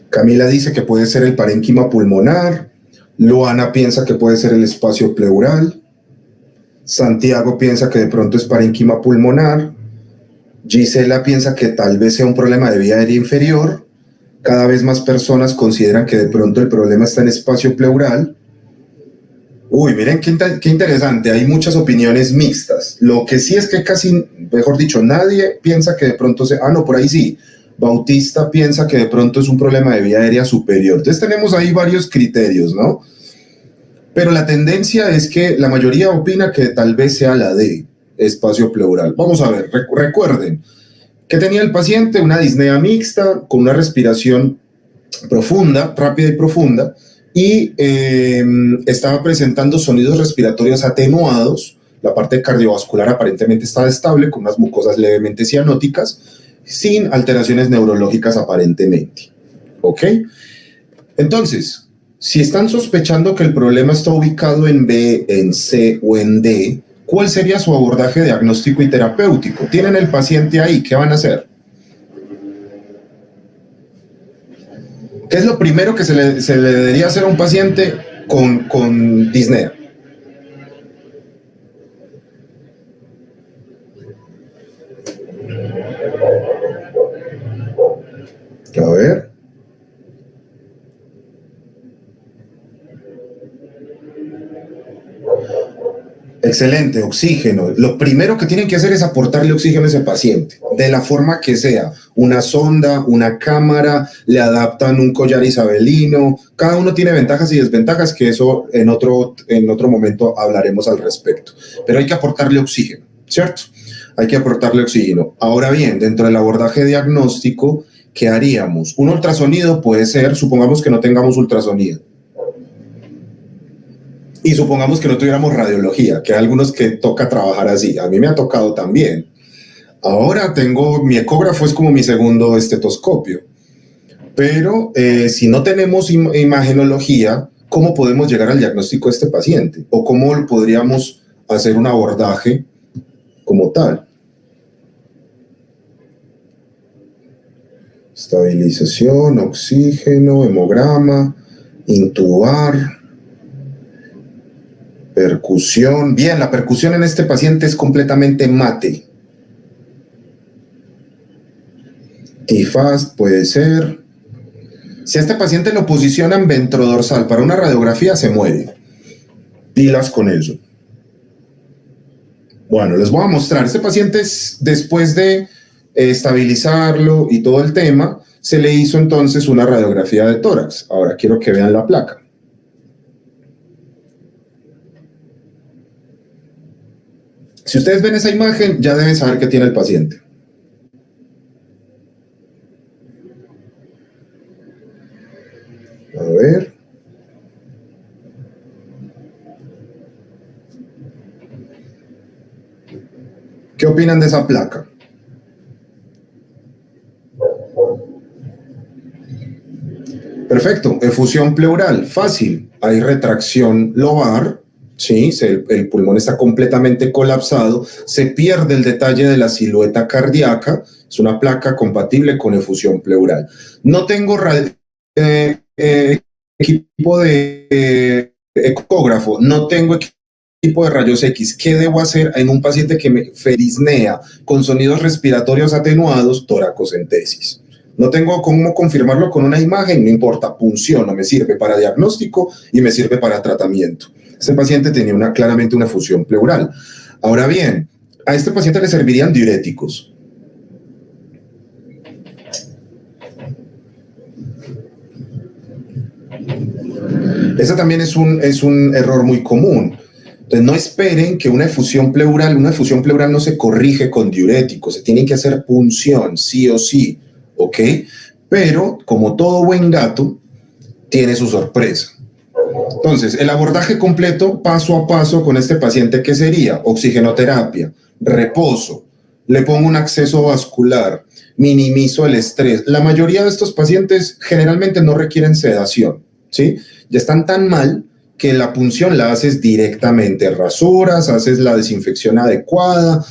Camila dice que puede ser el parénquima pulmonar. Luana piensa que puede ser el espacio pleural. Santiago piensa que de pronto es parénquima pulmonar. Gisela piensa que tal vez sea un problema de vía aérea inferior. Cada vez más personas consideran que de pronto el problema está en espacio pleural. Uy, miren qué interesante. Hay muchas opiniones mixtas. Lo que sí es que casi, mejor dicho, nadie piensa que de pronto sea... no, por ahí sí. Bautista piensa que de pronto es un problema de vía aérea superior. Entonces tenemos ahí varios criterios, ¿no? Pero la tendencia es que la mayoría opina que tal vez sea la D, espacio pleural. Vamos a ver, recuerden que tenía el paciente una disnea mixta con una respiración profunda, rápida y profunda, y estaba presentando sonidos respiratorios atenuados. La parte cardiovascular aparentemente estaba estable, con unas mucosas levemente cianóticas, sin alteraciones neurológicas aparentemente, ¿ok? Entonces, si están sospechando que el problema está ubicado en B, en C o en D, ¿cuál sería su abordaje diagnóstico y terapéutico? Tienen el paciente ahí, ¿qué van a hacer? ¿Qué es lo primero que se le debería hacer a un paciente con disnea? A ver. Excelente, oxígeno. Lo primero que tienen que hacer es aportarle oxígeno a ese paciente, de la forma que sea. Una sonda, una cámara, le adaptan un collar isabelino. Cada uno tiene ventajas y desventajas, que eso en otro momento hablaremos al respecto. Pero hay que aportarle oxígeno, ¿cierto? Hay que aportarle oxígeno. Ahora bien, dentro del abordaje diagnóstico, ¿qué haríamos? Un ultrasonido puede ser, supongamos que no tengamos ultrasonido. Y supongamos que no tuviéramos radiología, que hay algunos que toca trabajar así. A mí me ha tocado también. Ahora mi ecógrafo es como mi segundo estetoscopio. Pero si no tenemos imagenología, ¿cómo podemos llegar al diagnóstico de este paciente? ¿O cómo podríamos hacer un abordaje como tal? Estabilización, oxígeno, hemograma, intubar, percusión. Bien, la percusión en este paciente es completamente mate. TFAST puede ser. Si a este paciente lo posicionan ventrodorsal para una radiografía, se muere. Pilas con eso. Bueno, les voy a mostrar. Este paciente, después de estabilizarlo y todo el tema, se le hizo entonces una radiografía de tórax. Ahora quiero que vean la placa. Si ustedes ven esa imagen, ya deben saber qué tiene el paciente. A ver. ¿Qué opinan de esa placa? Perfecto, efusión pleural, fácil. Hay retracción lobar, ¿sí? El pulmón está completamente colapsado, se pierde el detalle de la silueta cardíaca, es una placa compatible con efusión pleural. No tengo equipo de ecógrafo, no tengo equipo de rayos X. ¿Qué debo hacer en un paciente que me disnea con sonidos respiratorios atenuados? Toracocentesis. No tengo cómo confirmarlo con una imagen, no importa, punción, no me sirve para diagnóstico y me sirve para tratamiento. Este paciente tenía claramente una efusión pleural. Ahora bien, a este paciente le servirían diuréticos. Ese también es un error muy común. Entonces, no esperen que una efusión pleural no se corrige con diuréticos, se tiene que hacer punción, sí o sí, ¿ok? Pero, como todo buen gato, tiene su sorpresa. Entonces, el abordaje completo, paso a paso con este paciente, ¿qué sería? Oxigenoterapia, reposo, le pongo un acceso vascular, minimizo el estrés. La mayoría de estos pacientes generalmente no requieren sedación, ¿sí? Ya están tan mal que la punción la haces directamente, rasuras, haces la desinfección adecuada,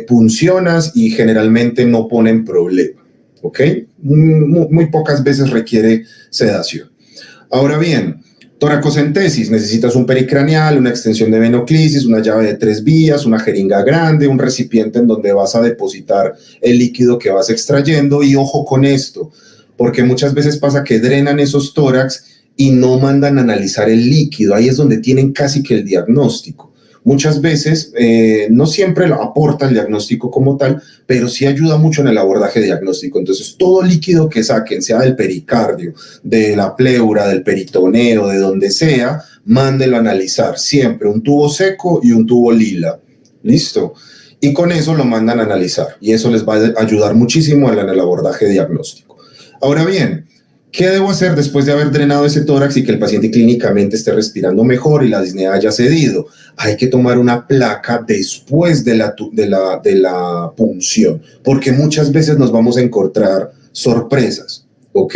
puncionas y generalmente no ponen problema, ¿ok? Muy pocas veces requiere sedación. Ahora bien, toracocentesis, necesitas un pericraneal, una extensión de venoclisis, una llave de 3 vías, una jeringa grande, un recipiente en donde vas a depositar el líquido que vas extrayendo, y ojo con esto, porque muchas veces pasa que drenan esos tórax y no mandan a analizar el líquido. Ahí es donde tienen casi que el diagnóstico. Muchas veces, no siempre aporta el diagnóstico como tal, pero sí ayuda mucho en el abordaje diagnóstico. Entonces, todo líquido que saquen, sea del pericardio, de la pleura, del peritoneo, de donde sea, mándenlo a analizar. Siempre un tubo seco y un tubo lila. ¿Listo? Y con eso lo mandan a analizar. Y eso les va a ayudar muchísimo en el abordaje diagnóstico. Ahora bien, ¿qué debo hacer después de haber drenado ese tórax y que el paciente clínicamente esté respirando mejor y la disnea haya cedido? Hay que tomar una placa después de la punción, porque muchas veces nos vamos a encontrar sorpresas, ¿ok?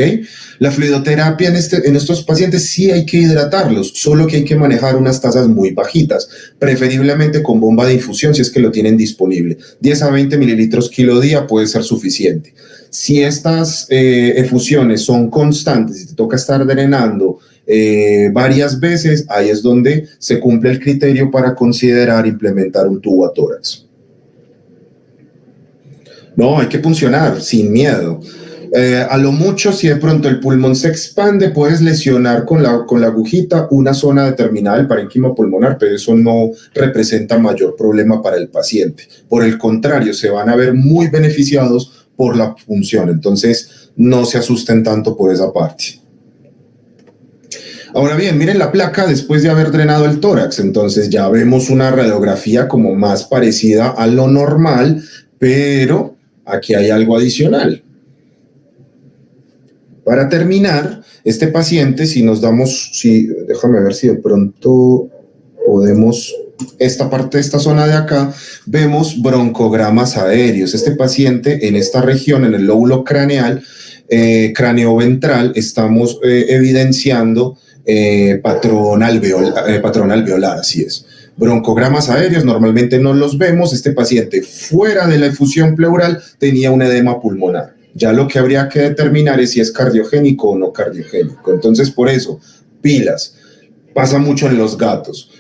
La fluidoterapia en estos pacientes sí hay que hidratarlos, solo que hay que manejar unas tasas muy bajitas, preferiblemente con bomba de infusión si es que lo tienen disponible. 10 a 20 mililitros kilo día puede ser suficiente. Si estas efusiones son constantes y te toca estar drenando varias veces, ahí es donde se cumple el criterio para considerar implementar un tubo a tórax. No, hay que puncionar sin miedo. A lo mucho, si de pronto el pulmón se expande, puedes lesionar con la agujita una zona determinada del parénquima pulmonar, pero eso no representa mayor problema para el paciente. Por el contrario, se van a ver muy beneficiados por la punción. Entonces, no se asusten tanto por esa parte. Ahora bien, miren la placa después de haber drenado el tórax. Entonces, ya vemos una radiografía como más parecida a lo normal, pero aquí hay algo adicional. Para terminar, este paciente, déjame ver si de pronto podemos, esta zona de acá, vemos broncogramas aéreos. Este paciente en esta región, en el lóbulo craneal, cráneo ventral, estamos evidenciando patrón alveolar, así es. Broncogramas aéreos normalmente no los vemos. Este paciente fuera de la efusión pleural tenía un edema pulmonar. Ya lo que habría que determinar es si es cardiogénico o no cardiogénico. Entonces, por eso, pilas. Pasa mucho en los gatos.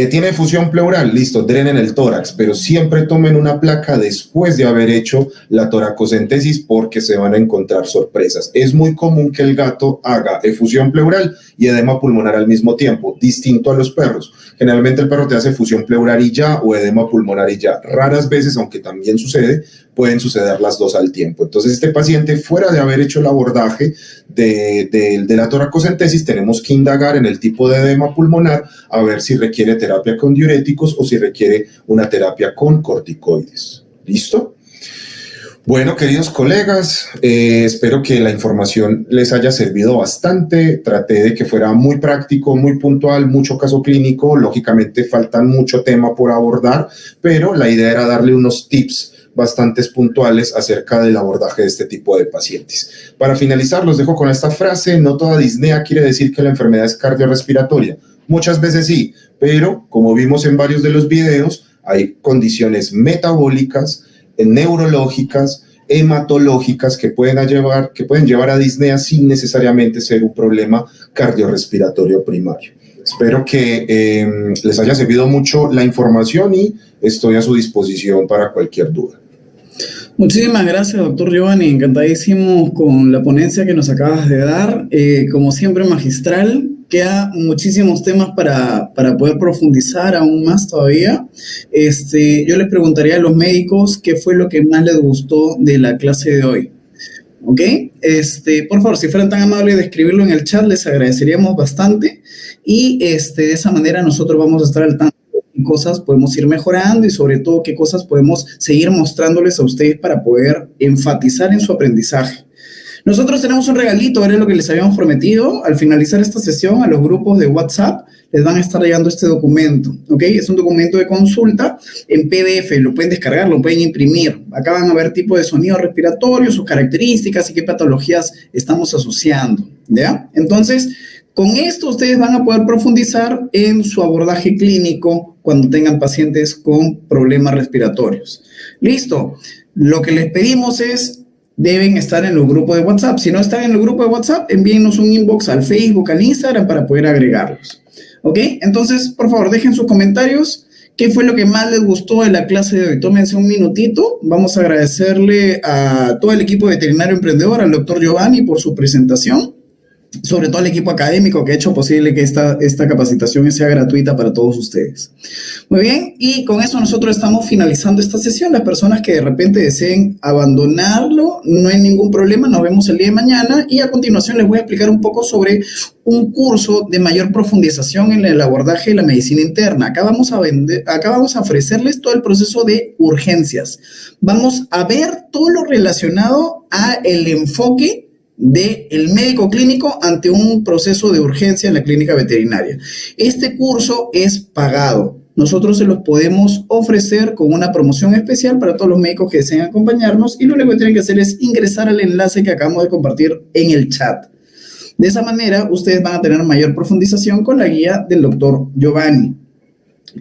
Tiene efusión pleural, listo, drenen el tórax, pero siempre tomen una placa después de haber hecho la toracocentesis porque se van a encontrar sorpresas. Es muy común que el gato haga efusión pleural y edema pulmonar al mismo tiempo, distinto a los perros. Generalmente el perro te hace efusión pleural y ya, o edema pulmonar y ya. Raras veces, aunque también sucede, pueden suceder las dos al tiempo. Entonces, este paciente, fuera de haber hecho el abordaje de la toracocentesis, tenemos que indagar en el tipo de edema pulmonar a ver si requiere terapia con diuréticos o si requiere una terapia con corticoides. ¿Listo? Bueno, queridos colegas, espero que la información les haya servido bastante. Traté de que fuera muy práctico, muy puntual, mucho caso clínico. Lógicamente faltan mucho tema por abordar, pero la idea era darle unos tips bastantes puntuales acerca del abordaje de este tipo de pacientes. Para finalizar, los dejo con esta frase: no toda disnea quiere decir que la enfermedad es cardiorrespiratoria. Muchas veces sí, pero como vimos en varios de los videos, hay condiciones metabólicas, neurológicas, hematológicas que pueden llevar a disnea sin necesariamente ser un problema cardiorrespiratorio primario. Espero que les haya servido mucho la información y estoy a su disposición para cualquier duda. Muchísimas gracias, doctor Giovanni. Encantadísimo con la ponencia que nos acabas de dar. Como siempre, magistral. Quedan muchísimos temas para poder profundizar aún más todavía. Yo les preguntaría a los médicos qué fue lo que más les gustó de la clase de hoy. ¿Ok? Por favor, si fueran tan amables de escribirlo en el chat, les agradeceríamos bastante. Y de esa manera nosotros vamos a estar al tanto de qué cosas podemos ir mejorando y sobre todo qué cosas podemos seguir mostrándoles a ustedes para poder enfatizar en su aprendizaje. Nosotros tenemos un regalito, era lo que les habíamos prometido. Al finalizar esta sesión, a los grupos de WhatsApp les van a estar llegando este documento, ¿ok? Es un documento de consulta en PDF, lo pueden descargar, lo pueden imprimir. Acá van a ver tipo de sonido respiratorio, sus características y qué patologías estamos asociando, ¿ya? Entonces, con esto ustedes van a poder profundizar en su abordaje clínico cuando tengan pacientes con problemas respiratorios. Listo. Lo que les pedimos es: deben estar en los grupos de WhatsApp. Si no están en el grupo de WhatsApp, envíennos un inbox al Facebook, al Instagram para poder agregarlos. ¿Ok? Entonces, por favor, dejen sus comentarios. ¿Qué fue lo que más les gustó de la clase de hoy? Tómense un minutito. Vamos a agradecerle a todo el equipo veterinario emprendedor, al doctor Giovanni por su presentación, sobre todo al equipo académico que ha hecho posible que esta capacitación sea gratuita para todos ustedes. Muy bien, y con eso nosotros estamos finalizando esta sesión. Las personas que de repente deseen abandonarlo, no hay ningún problema, nos vemos el día de mañana y a continuación les voy a explicar un poco sobre un curso de mayor profundización en el abordaje de la medicina interna. Acá vamos a ofrecerles todo el proceso de urgencias. Vamos a ver todo lo relacionado a el enfoque del médico clínico ante un proceso de urgencia en la clínica veterinaria. Este curso es pagado. Nosotros se los podemos ofrecer con una promoción especial para todos los médicos que deseen acompañarnos y lo único que tienen que hacer es ingresar al enlace que acabamos de compartir en el chat. De esa manera, ustedes van a tener mayor profundización con la guía del doctor Giovanni.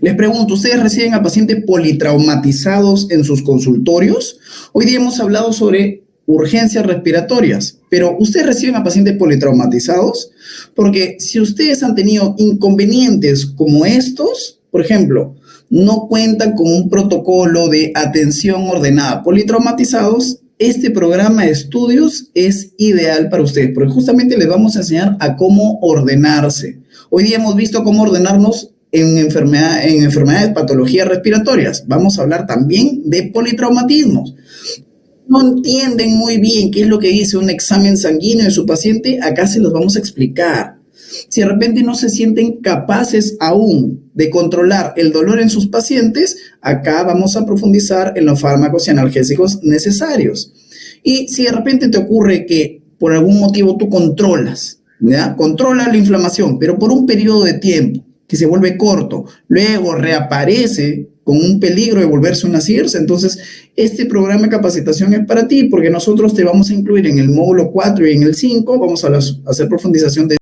Les pregunto, ¿ustedes reciben a pacientes politraumatizados en sus consultorios? Hoy día hemos hablado sobre urgencias respiratorias, pero ¿ustedes reciben a pacientes politraumatizados? Porque si ustedes han tenido inconvenientes como estos, por ejemplo, no cuentan con un protocolo de atención ordenada politraumatizados, este programa de estudios es ideal para ustedes, porque justamente les vamos a enseñar a cómo ordenarse. Hoy día hemos visto cómo ordenarnos en enfermedades, patologías respiratorias. Vamos a hablar también de politraumatismos. No entienden muy bien qué es lo que dice un examen sanguíneo de su paciente, acá se los vamos a explicar. Si de repente no se sienten capaces aún de controlar el dolor en sus pacientes, acá vamos a profundizar en los fármacos y analgésicos necesarios. Y si de repente te ocurre que por algún motivo tú controlas, ¿ya? Controlas la inflamación, pero por un periodo de tiempo que se vuelve corto, luego reaparece con un peligro de volverse una CIRS, entonces este programa de capacitación es para ti porque nosotros te vamos a incluir en el módulo 4 y en el 5, vamos a hacer profundización de